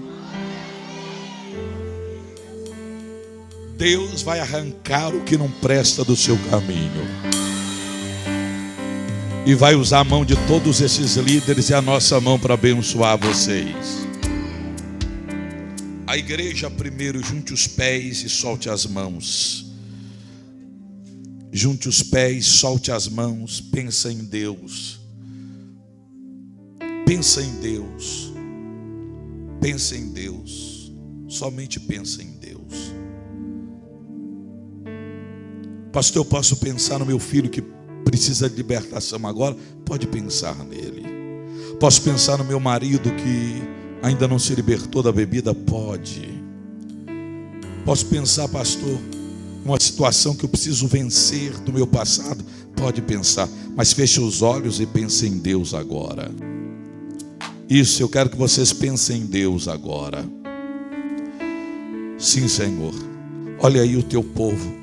Speaker 1: Deus vai arrancar o que não presta do seu caminho. E vai usar a mão de todos esses líderes e a nossa mão para abençoar vocês. A igreja primeiro junte os pés e solte as mãos. Junte os pés, solte as mãos. Pensa em Deus. Pensa em Deus. Pensa em Deus. Somente pensa em Deus. Pastor, eu posso pensar no meu filho que precisa de libertação agora? Pode pensar nele. Posso pensar no meu marido que ainda não se libertou da bebida? Pode. Posso pensar, pastor, numa situação que eu preciso vencer do meu passado? Pode pensar, mas feche os olhos e pense em Deus agora. Isso, eu quero que vocês pensem em Deus agora. Sim, Senhor. Olha aí o teu povo,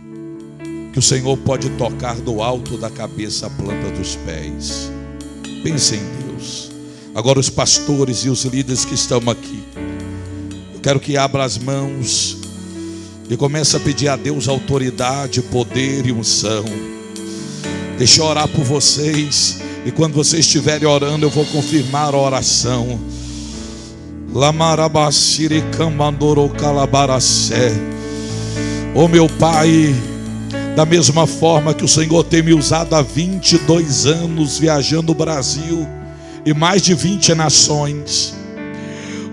Speaker 1: que o Senhor pode tocar do alto da cabeça à planta dos pés. Pense em Deus. Agora os pastores e os líderes que estão aqui, eu quero que abra as mãos e comece a pedir a Deus autoridade, poder e unção. Deixa eu orar por vocês, e quando vocês estiverem orando, eu vou confirmar a oração. Lamarabashiri Kamandoro Calabaracé. Oh meu Pai, da mesma forma que o Senhor tem me usado há 22 anos viajando o Brasil e mais de 20 nações,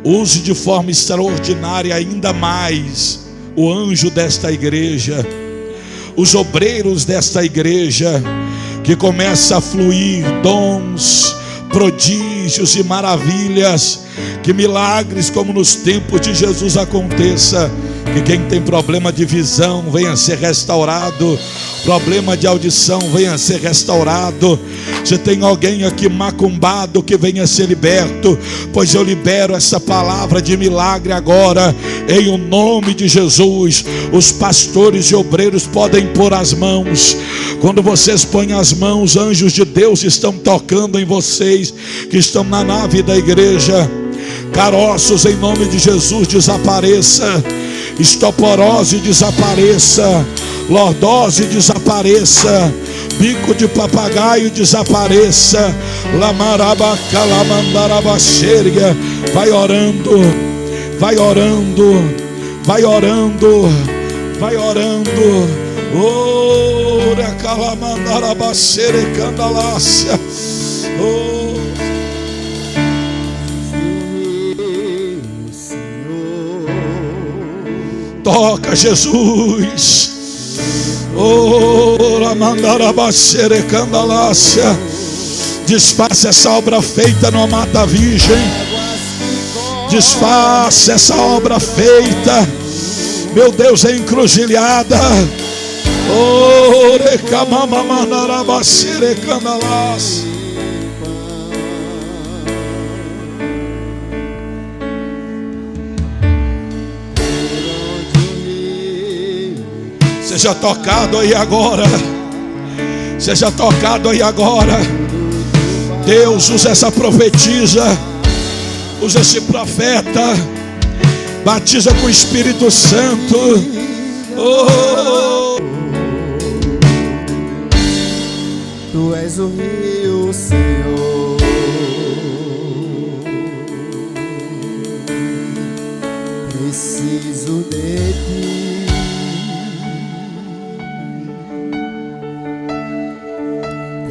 Speaker 1: use de forma extraordinária ainda mais o anjo desta igreja, os obreiros desta igreja, que começa a fluir dons, prodígios e maravilhas, que milagres como nos tempos de Jesus aconteça. Que quem tem problema de visão venha ser restaurado, problema de audição venha ser restaurado. Se tem alguém aqui macumbado, que venha ser liberto, pois eu libero essa palavra de milagre agora, em o nome de Jesus. Os pastores e obreiros podem pôr as mãos. Quando vocês põem as mãos, anjos de Deus estão tocando em vocês que estão na nave da igreja. Caroços em nome de Jesus desapareça, estoporose desapareça, lordose desapareça, bico de papagaio desapareça. Lamarabacalamandarabachêria. Vai orando, vai orando, vai orando, vai orando. Ora calamandarabachêria candalácia. Oh, toca, Jesus. Oh, Desfaça essa obra feita no Mata Virgem. Desfaça essa obra feita, meu Deus, é encruzilhada. Seja tocado aí agora. Seja tocado aí agora. Deus usa essa profetisa, usa esse profeta, batiza com o Espírito Santo. Oh.
Speaker 2: Tu és o rio, Senhor. Preciso de ti.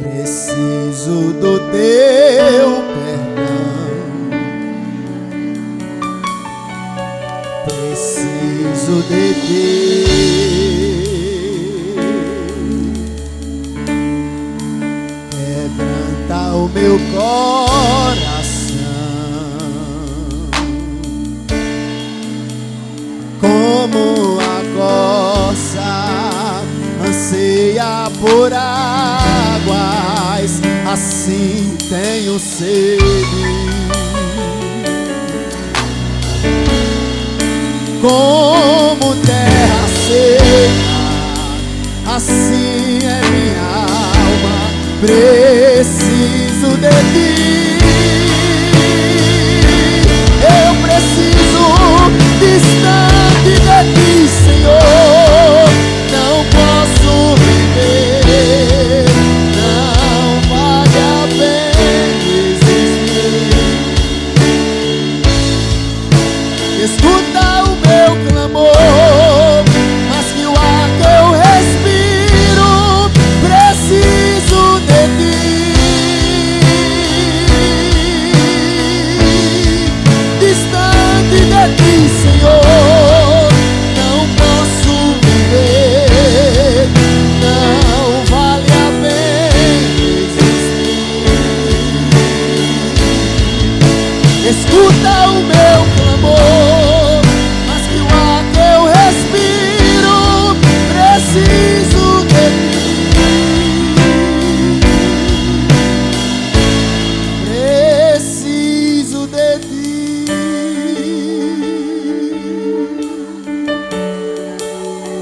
Speaker 2: Preciso do teu perdão. Preciso de ti. Quebranta o meu coração como a corça anseia por águas, assim tenho sede. Como terra seca, assim é minha alma. Preciso de ti. Eu preciso distante de ti, Senhor. Não posso viver, não vale a pena existir. Escuta o meu clamor, mas que o ar que eu respiro, preciso de ti. Distante de ti, Senhor, não posso viver, não vale a pena existir. Escuta o meu clamor, mas que o ar que eu respiro, preciso de ti. Preciso de ti.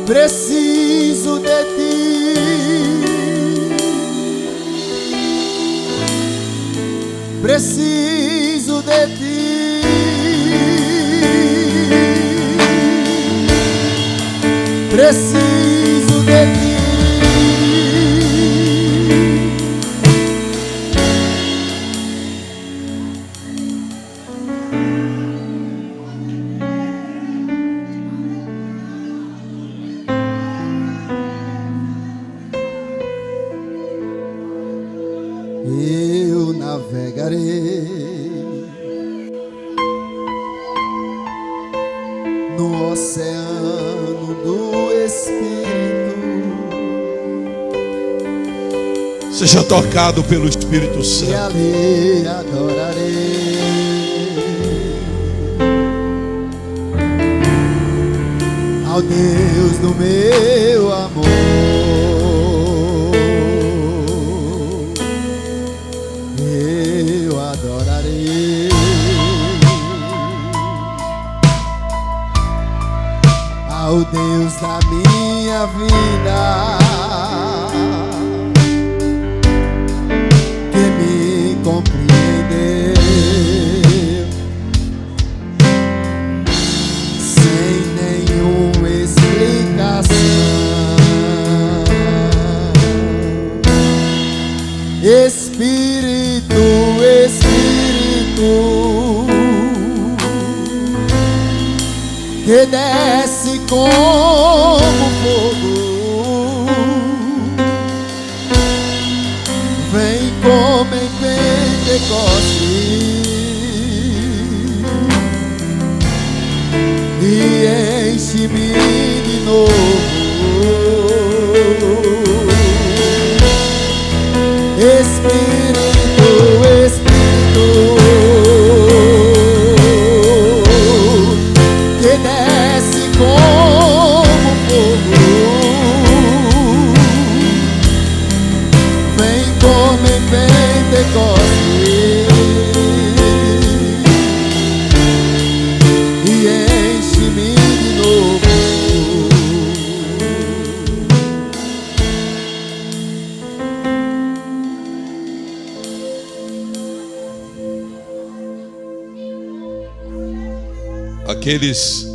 Speaker 2: Preciso de ti. Preciso de ti. Preciso de ti. Eu navegarei no oceano do Espírito.
Speaker 1: Seja tocado pelo Espírito
Speaker 2: E
Speaker 1: Santo.
Speaker 2: ali adorarei ao Deus do meu amor. Eu adorarei ao Deus da minha vida, que me compreendeu sem nenhuma explicação. Espírito, Espírito, que desce como fogo, vem como em Pentecostes e enche-me de novo. Espírito,
Speaker 1: aqueles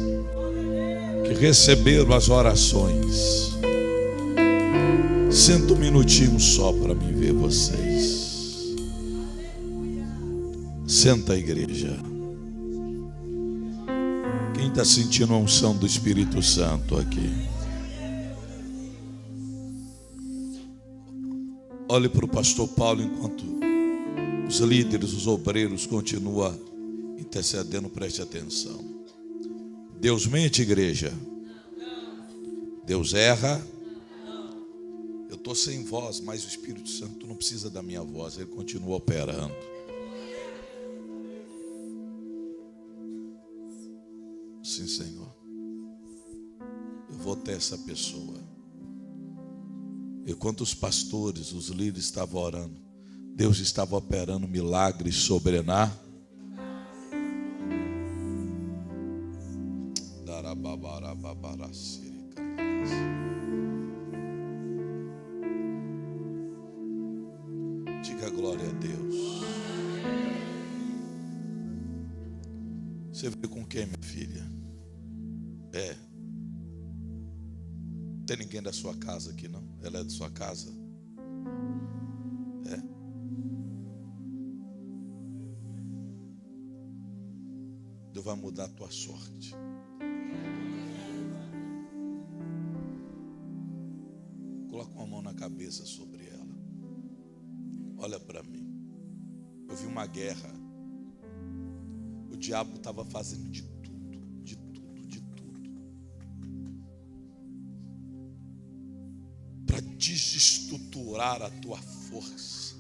Speaker 1: que receberam as orações. Senta um minutinho só para mim ver vocês. Senta, a igreja. Quem está sentindo a unção do Espírito Santo aqui? Olhe para o pastor Paulo enquanto os líderes, os obreiros continuam intercedendo. Preste atenção. Deus mente, igreja? Deus erra? Eu estou sem voz, mas o Espírito Santo não precisa da minha voz, ele continua operando. Sim, Senhor. Eu vou ter essa pessoa. Enquanto os pastores, os líderes estavam orando, Deus estava operando milagres sobrenaturais. Diga glória a Deus. Você veio com quem, minha filha? Não tem ninguém da sua casa aqui, não? Ela é da sua casa? Deus vai mudar a tua sorte. Coloca uma mão na cabeça sobre ela. Olha para mim. Eu vi uma guerra. O diabo estava fazendo de tudo para desestruturar a tua força.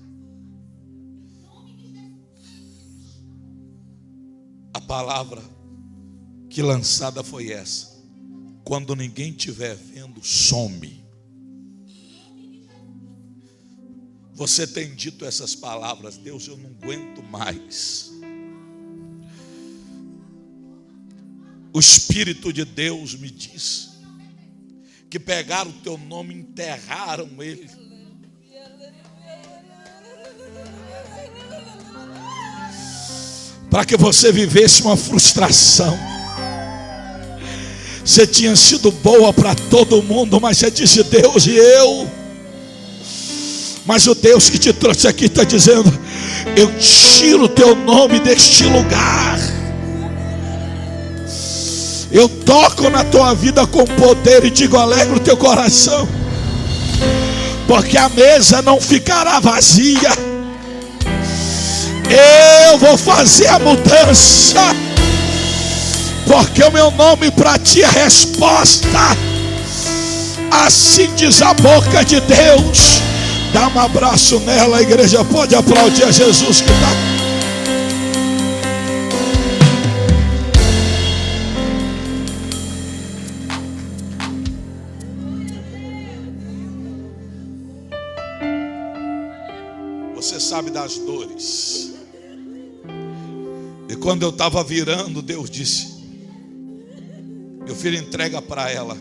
Speaker 1: A palavra que lançada foi essa: quando ninguém estiver vendo, some. Você tem dito essas palavras: Deus, eu não aguento mais. O Espírito de Deus me diz que pegaram o teu nome e enterraram ele. Para que você vivesse uma frustração. Você tinha sido boa para todo mundo, mas você disse: Deus, e eu? Mas o Deus que te trouxe aqui está dizendo: eu tiro o teu nome deste lugar. Eu toco na tua vida com poder e digo: alegra o teu coração, porque a mesa não ficará vazia. Eu vou fazer a mudança, porque o meu nome para ti é resposta. Assim diz a boca de Deus. Dá um abraço nela, a igreja pode aplaudir a Jesus que está. Você sabe das dores. E quando eu estava virando, Deus disse: meu filho, entrega para ela.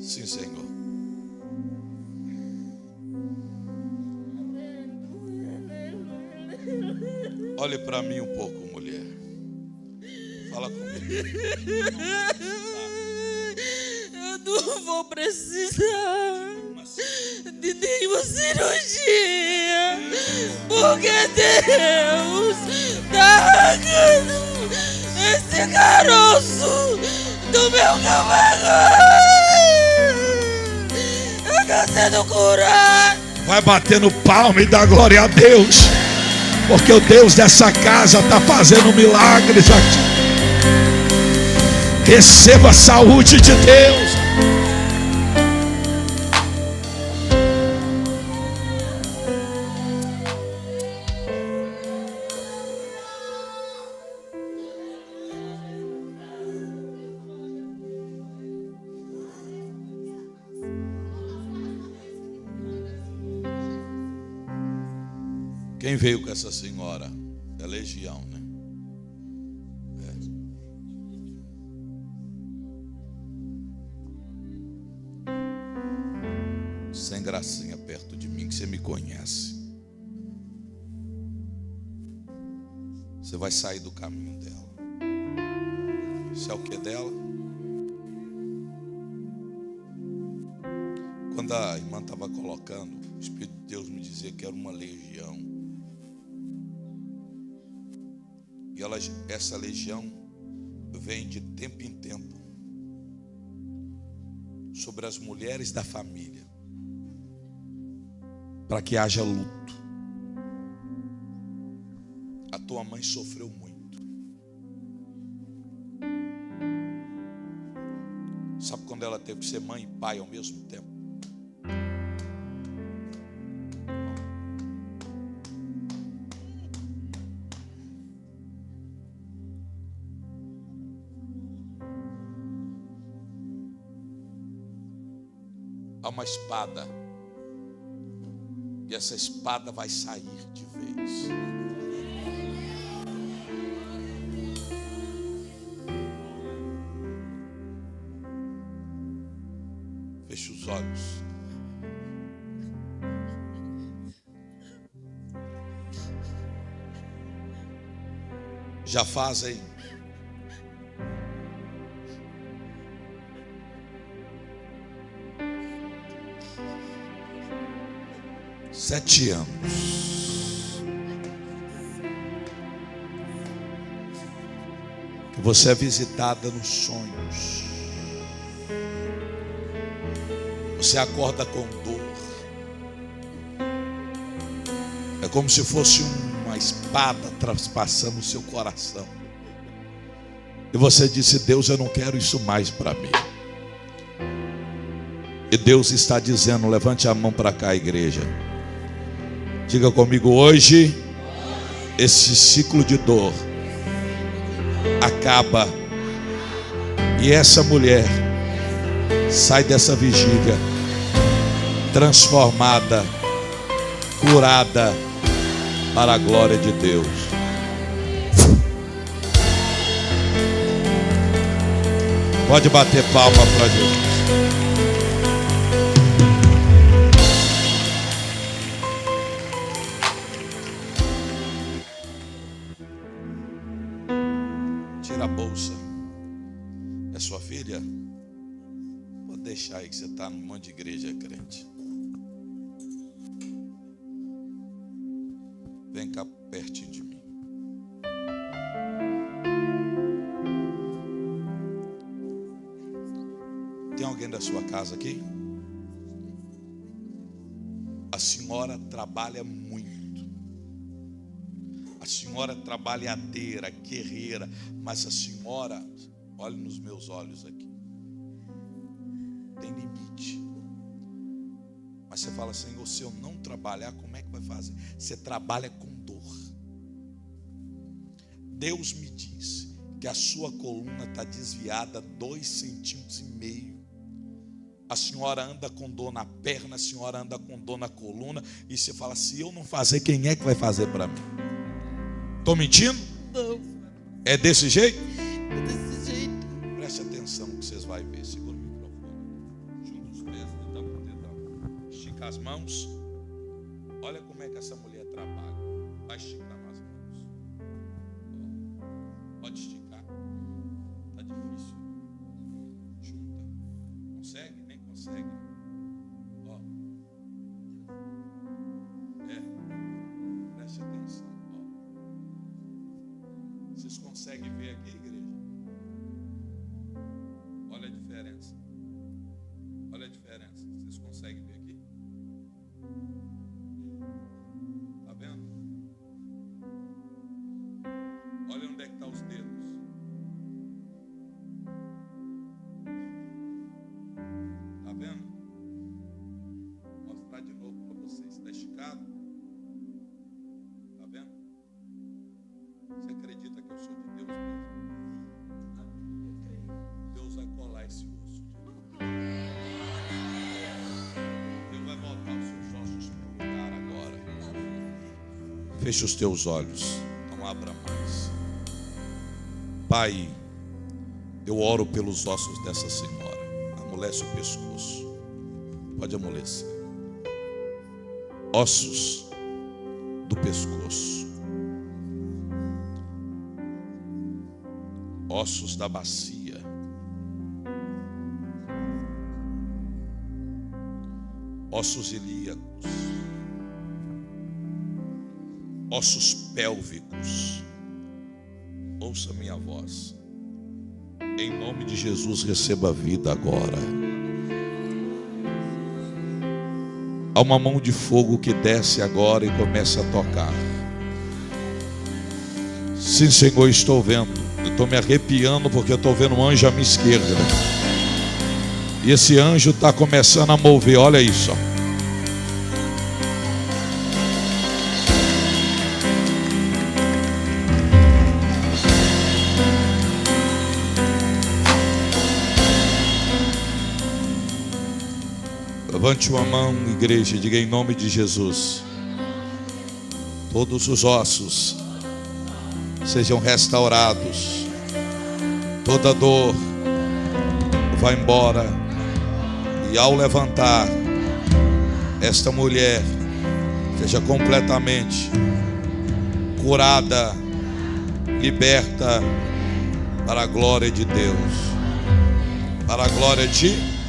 Speaker 1: Sim, Senhor. Olhe para mim um pouco, mulher. Fala comigo.
Speaker 3: Eu não vou precisar de nenhuma cirurgia, porque Deus está arrancando esse caroço do meu camarão. Eu estou sendo curado.
Speaker 1: Vai batendo palma e dá glória a Deus, porque o Deus dessa casa está fazendo milagres aqui. Receba a saúde de Deus. Quem veio com essa senhora? É legião, né? Sem gracinha perto de mim, que você me conhece. Você vai sair do caminho dela. Isso é o que dela? Quando a irmã estava colocando, o Espírito de Deus me dizia que era uma legião. E essa legião vem de tempo em tempo sobre as mulheres da família, para que haja luto. A tua mãe sofreu muito. Sabe quando ela teve que ser mãe e pai ao mesmo tempo? Há uma espada, e essa espada vai sair de vez. Feche os olhos. Já fazem 7 anos que você é visitada nos sonhos. Você acorda com dor. É como se fosse uma espada traspassando o seu coração. E você disse: Deus, eu não quero isso mais para mim. E Deus está dizendo: levante a mão para cá, igreja. Diga comigo: hoje esse ciclo de dor acaba. E essa mulher sai dessa vigília transformada, curada para a glória de Deus. Pode bater palma para Jesus. Tira a bolsa. É sua filha? Pode deixar aí que você está num monte de igreja crente. Vem cá pertinho de mim. Tem alguém da sua casa aqui? A senhora trabalha muito. A senhora é trabalhadeira, guerreira, mas a senhora, olhe nos meus olhos aqui, tem limite. Mas você fala: Senhor, se eu não trabalhar, como é que vai fazer? Você trabalha com dor. Deus me diz que a sua coluna está desviada 2,5 centímetros. A senhora anda com dor na perna, a senhora anda com dor na coluna. E você fala: se eu não fazer, quem é que vai fazer para mim? Estou mentindo?
Speaker 3: Não.
Speaker 1: É desse jeito?
Speaker 3: É desse jeito.
Speaker 1: Preste atenção que vocês vão ver. Segura o microfone. Junta os pés, dedão com dedão. Estica as mãos. Olha como é que essa mulher trabalha. Vai esticando as mãos. Pode esticar. Está difícil. Junta. Consegue? Nem consegue. Ó. Preste atenção. Ó. Vocês conseguem ver aqui, igreja? Olha a diferença. Olha a diferença. Vocês conseguem ver aqui? Tá vendo? Olha onde é que estão os dedos. Tá vendo? Vou mostrar de novo para vocês. Está esticado? Tá vendo? Você acredita que eu sou de Deus mesmo? Deus vai colar esse osso. Deus vai botar os seus ossos no lugar agora. Feche os teus olhos. Não abra mais. Pai, eu oro pelos ossos dessa senhora. Amolece o pescoço. Pode amolecer. Ossos do pescoço. ossos da bacia, ossos ilíacos, ossos pélvicos. Ouça minha voz. Em nome de Jesus, receba vida agora. Há uma mão de fogo que desce agora e começa a tocar. Sim, Senhor, estou vendo. Eu estou me arrepiando porque eu estou vendo um anjo à minha esquerda. E esse anjo está começando a mover. Olha isso, ó. Levante uma mão, igreja, e diga em nome de Jesus: todos os ossos sejam restaurados, toda dor vai embora, e ao levantar, esta mulher seja completamente curada, liberta, para a glória de Deus, para a glória de...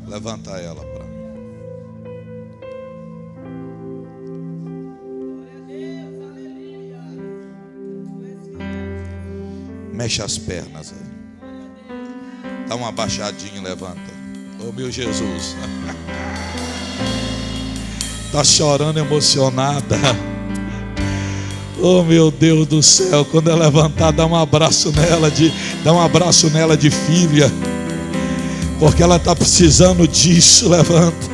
Speaker 1: Levanta ela para mim. Mexe as pernas aí. Dá uma baixadinha e levanta. Oh, meu Jesus. Está chorando emocionada. Oh, meu Deus do céu. Quando ela levantar, dá um abraço nela de filha. Porque ela está precisando disso. Levanta.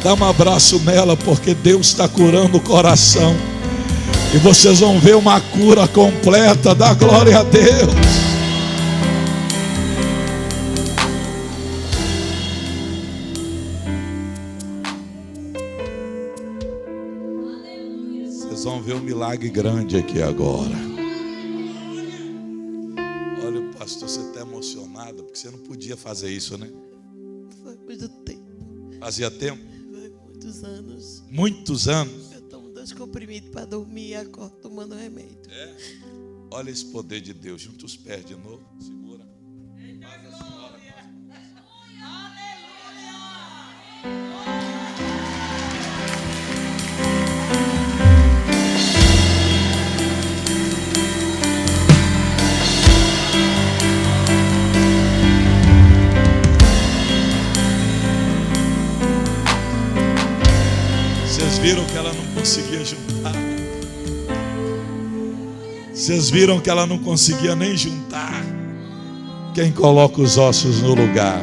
Speaker 1: Dá um abraço nela, porque Deus está curando o coração. E vocês vão ver uma cura completa. Dá glória a Deus. Vocês vão ver um milagre grande aqui agora. Pastor, você está emocionado porque você não podia fazer isso, né?
Speaker 3: Foi muito tempo.
Speaker 1: Fazia tempo?
Speaker 3: Foi muitos anos.
Speaker 1: Muitos anos?
Speaker 3: Eu tomo 2 comprimidos para dormir e acordo tomando remédio.
Speaker 1: É? Olha esse poder de Deus. Junta os pés de novo. Segura. Faz a senhora. Vocês viram que ela não conseguia juntar? Vocês viram que ela não conseguia nem juntar? Quem coloca os ossos no lugar?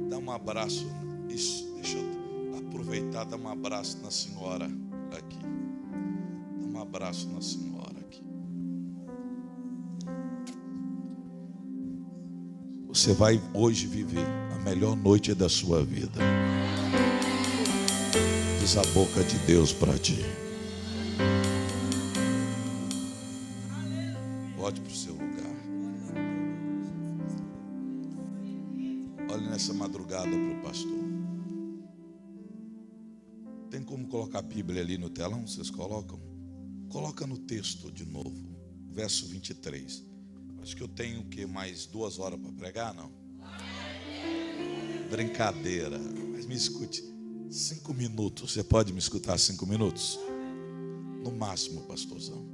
Speaker 1: Dá um abraço. Isso, deixa eu aproveitar, dar um abraço na senhora aqui. Dá um abraço na senhora aqui. Você vai hoje viver a melhor noite da sua vida. Diz a boca de Deus para ti. Pode para o seu lugar. Olhe nessa madrugada para o pastor. Tem como colocar a Bíblia ali no telão? Vocês colocam? Coloca no texto de novo, verso 23. Acho que eu tenho mais 2 horas para pregar, não? Brincadeira. Mas me escute. 5 minutos. Você pode me escutar 5 minutos? No máximo, pastorzão.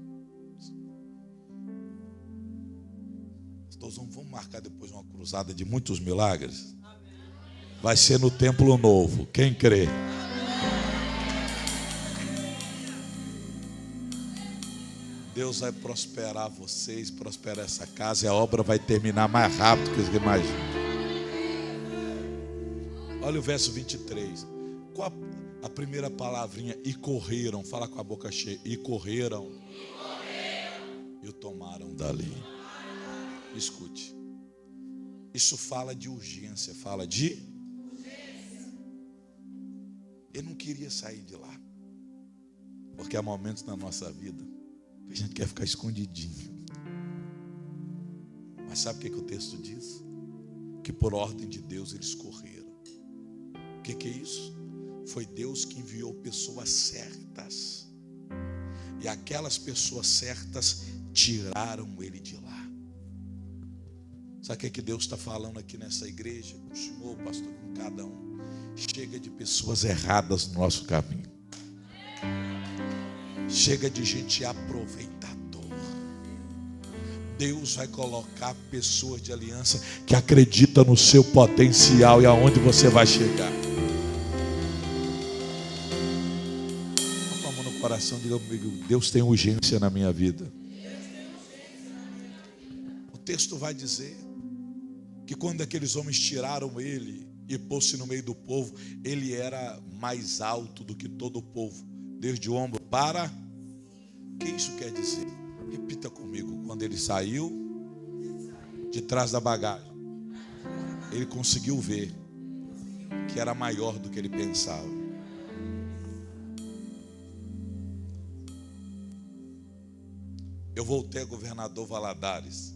Speaker 1: Pastorzão, vamos marcar depois uma cruzada de muitos milagres? Vai ser no Templo Novo. Quem crê? Deus vai prosperar vocês, prosperar essa casa, e a obra vai terminar mais rápido que você imagina. Olha o verso 23. Qual a primeira palavrinha? E correram. Fala com a boca cheia. E correram. E o tomaram dali. Escute. Isso fala de urgência. Fala de urgência. Ele não queria sair de lá. Porque há momentos na nossa vida que a gente quer ficar escondidinho. Mas sabe o que o texto diz? que por ordem de Deus eles correram. O que é isso? Foi Deus que enviou pessoas certas. E aquelas pessoas certas tiraram ele de lá. Sabe o que é que Deus está falando aqui nessa igreja? Com o Senhor, pastor, com cada um. Chega de pessoas erradas no nosso caminho. Chega de gente aproveitador. Deus vai colocar pessoas de aliança que acreditam no seu potencial e aonde você vai chegar. Coloca a mão no coração, diga comigo: Deus tem urgência na minha vida. O texto vai dizer que quando aqueles homens tiraram ele e pôs-se no meio do povo, ele era mais alto do que todo o povo, desde o ombro para... O que isso quer dizer? Repita comigo: quando ele saiu de trás da bagagem, ele conseguiu ver que era maior do que ele pensava. Eu voltei a governador Valadares.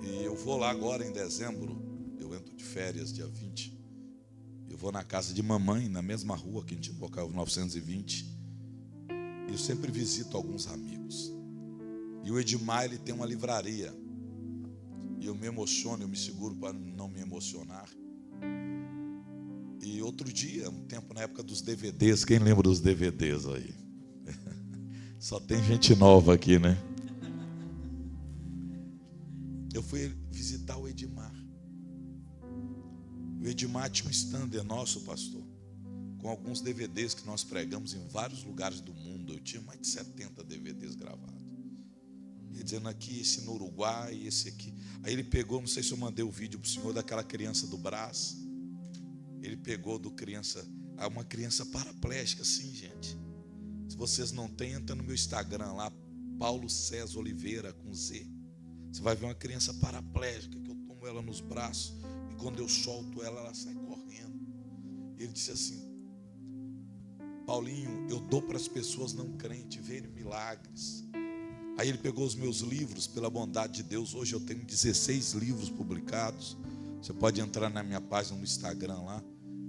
Speaker 1: E eu vou lá agora em dezembro. Eu entro de férias dia 20. Eu vou na casa de mamãe, na mesma rua que a gente invocava 920. Eu sempre visito alguns amigos. E o Edmar, ele tem uma livraria. E eu me emociono, eu me seguro para não me emocionar. E outro dia, um tempo na época dos DVDs, quem lembra dos DVDs aí? Só tem gente nova aqui, né? Eu fui visitar o Edmar. O Edmar tinha um stand nosso, pastor, com alguns DVDs que nós pregamos em vários lugares do mundo. Eu tinha mais de 70 DVDs gravados. Ele dizendo aqui, esse no Uruguai, esse aqui. Aí ele pegou, não sei se eu mandei o vídeo para o senhor, daquela criança do Brás. Ele pegou uma criança paraplégica, assim, gente. Se vocês não têm, entra no meu Instagram lá, Paulo César Oliveira, com Z. Você vai ver uma criança paraplégica, que eu tomo ela nos braços, e quando eu solto ela, ela sai correndo. Ele disse assim: Paulinho, eu dou para as pessoas não crentes verem milagres. Aí ele pegou os meus livros, pela bondade de Deus. Hoje eu tenho 16 livros publicados. Você pode entrar na minha página no Instagram lá.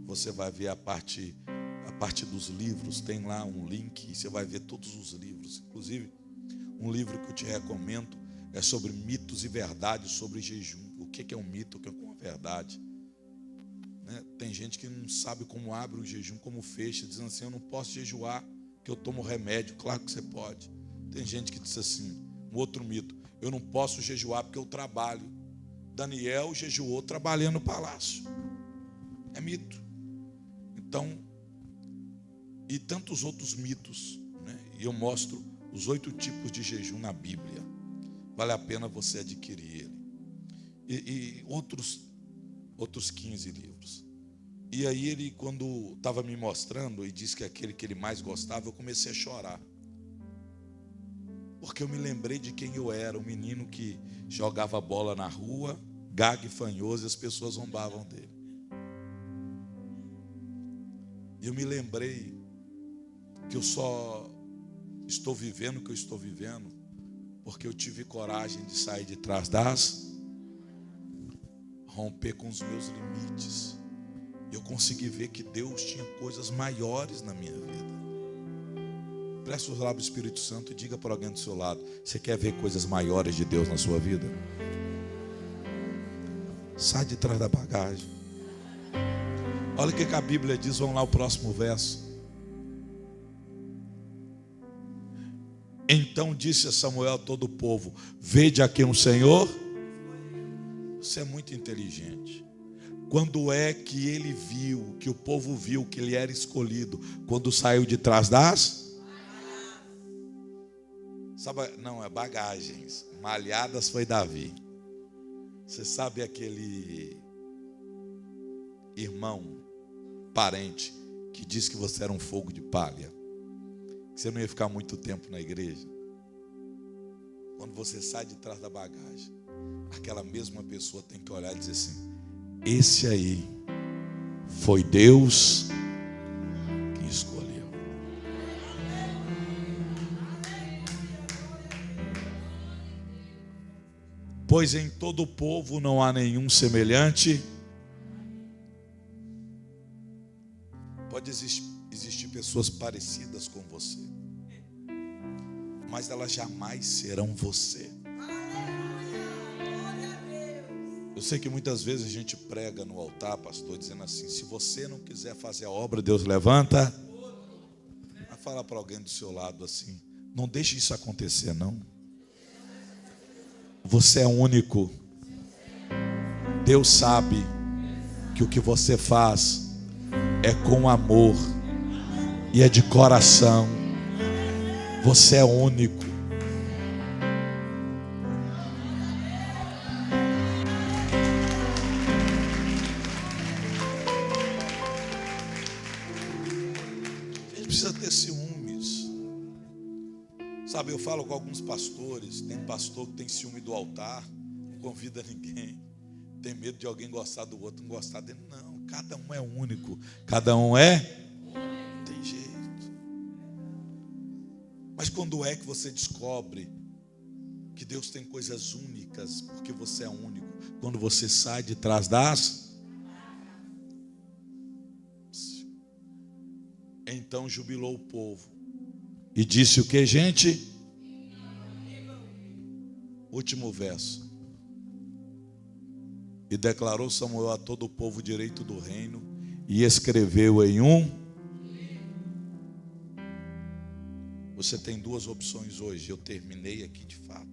Speaker 1: Você vai ver a parte dos livros. Tem lá um link e você vai ver todos os livros. Inclusive, um livro que eu te recomendo é sobre mitos e verdades sobre jejum. O que é um mito, o que é uma verdade. Tem gente que não sabe como abre o jejum, como fecha, dizendo assim: eu não posso jejuar porque eu tomo remédio. Claro que você pode. Tem gente que diz assim, um outro mito: eu não posso jejuar porque eu trabalho. Daniel jejuou trabalhando no palácio. É mito. Então, e tantos outros mitos, né? E eu mostro os 8 tipos de jejum na Bíblia. Vale a pena você adquirir ele. E outros 15 livros. E aí ele, quando estava me mostrando e disse que aquele que ele mais gostava, eu comecei a chorar. Porque eu me lembrei de quem eu era, um menino que jogava bola na rua, gago e fanhoso, e as pessoas zombavam dele. E eu me lembrei que eu só estou vivendo o que eu estou vivendo porque eu tive coragem de sair de trás romper com os meus limites. Eu consegui ver que Deus tinha coisas maiores na minha vida. Preste os lábios do Espírito Santo e diga para alguém do seu lado: você quer ver coisas maiores de Deus na sua vida? Sai de trás da bagagem. Olha o que a Bíblia diz, vamos lá o próximo verso. Então disse a Samuel a todo o povo: vede aqui um Senhor. Você é muito inteligente. Quando é que ele viu, que o povo viu que ele era escolhido? Quando saiu de trás bagagens. Malhadas foi Davi. Você sabe aquele irmão, parente, que disse que você era um fogo de palha, que você não ia ficar muito tempo na igreja? Quando você sai de trás da bagagem, aquela mesma pessoa tem que olhar e dizer assim: esse aí foi Deus que escolheu. pois em todo o povo não há nenhum semelhante. Pode existir pessoas parecidas com você, mas elas jamais serão você. Eu sei que muitas vezes a gente prega no altar, pastor, dizendo assim: se você não quiser fazer a obra, Deus levanta. Mas fala para alguém do seu lado assim: não deixe isso acontecer, não. Você é único. Deus sabe que o que você faz é com amor e é de coração. Você é único. A gente precisa ter ciúmes. Sabe, eu falo com alguns pastores. Tem pastor que tem ciúme do altar, não convida ninguém, tem medo de alguém gostar do outro, não gostar dele. Não, cada um é único. Cada um é, não tem jeito. Mas quando é que você descobre que Deus tem coisas únicas, porque você é único? Quando você sai de trás das... Então jubilou o povo e disse o que, gente? Último verso. E declarou Samuel a todo o povo o direito do reino, e escreveu em um... Você tem duas opções hoje. Eu terminei aqui de fato.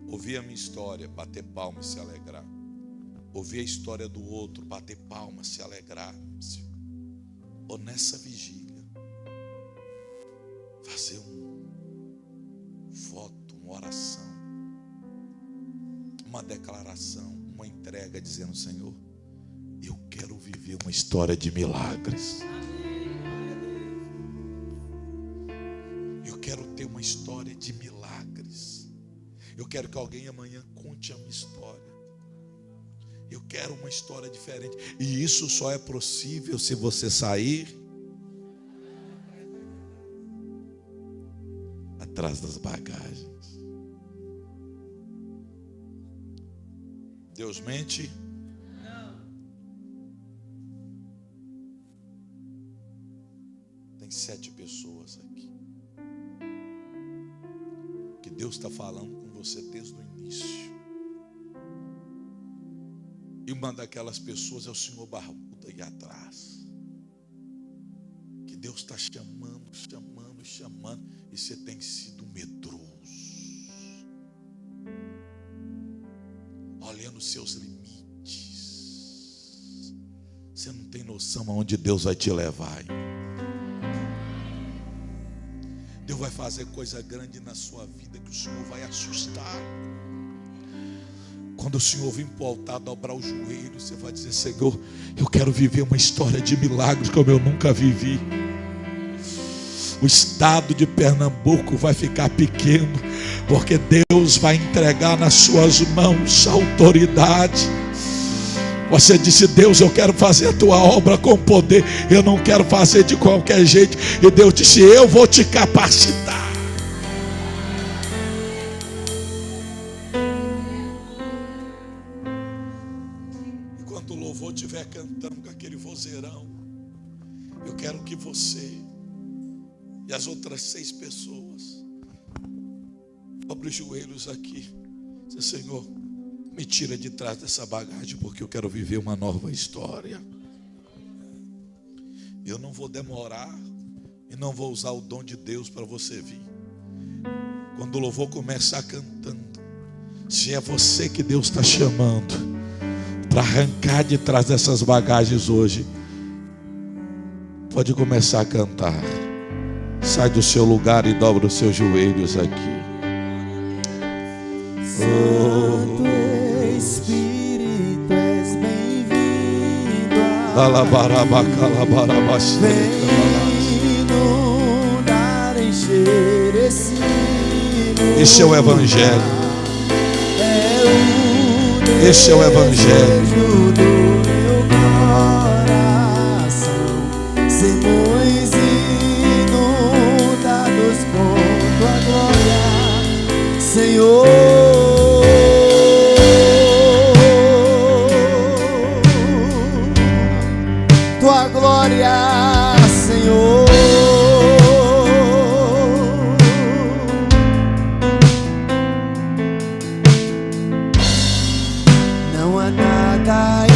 Speaker 1: Ouvir a minha história, bater palma e se alegrar. Ouvir a história do outro, bater palma, se alegrar. Ou nessa vigília, fazer um voto, uma oração, uma declaração, uma entrega, dizendo: Senhor, eu quero viver uma história de milagres. Eu quero ter uma história de milagres. Eu quero que alguém amanhã conte a minha história. Eu quero uma história diferente. E isso só é possível se você sair atrás das bagagens. Deus mente? Não. Tem 7 pessoas aqui que Deus está falando com você desde o início. E uma daquelas pessoas é o senhor barbudo aí atrás, que Deus está chamando, chamando, chamando, e você tem sido medroso, olhando os seus limites. Você não tem noção aonde Deus vai te levar, hein? Deus vai fazer coisa grande na sua vida que o Senhor vai assustar. Quando o Senhor vir para o altar, dobrar o joelho, você vai dizer: Senhor, eu quero viver uma história de milagres como eu nunca vivi. O estado de Pernambuco vai ficar pequeno, porque Deus vai entregar nas suas mãos a autoridade. Você disse: Deus, eu quero fazer a tua obra com poder, eu não quero fazer de qualquer jeito. E Deus disse: eu vou te capacitar. Enquanto o louvor estiver cantando com aquele vozeirão, eu quero que você e as outras 6 pessoas dobre os joelhos aqui. Diz: Senhor, me tira de trás dessa bagagem, porque eu quero viver uma nova história. Eu não vou demorar e não vou usar o dom de Deus para você vir. Quando o louvor começar cantando, se é você que Deus está chamando para arrancar de trás dessas bagagens hoje, pode começar a cantar. Sai do seu lugar e dobra os seus joelhos aqui.
Speaker 2: Santo Espírito, és bem-vindo. Vem inundar, encher esse lugar.
Speaker 1: Esse é o Evangelho. Esse é o Evangelho.
Speaker 2: Do meu coração, sermos inundados com tua glória, Senhor. tua glória, Senhor. Não há nada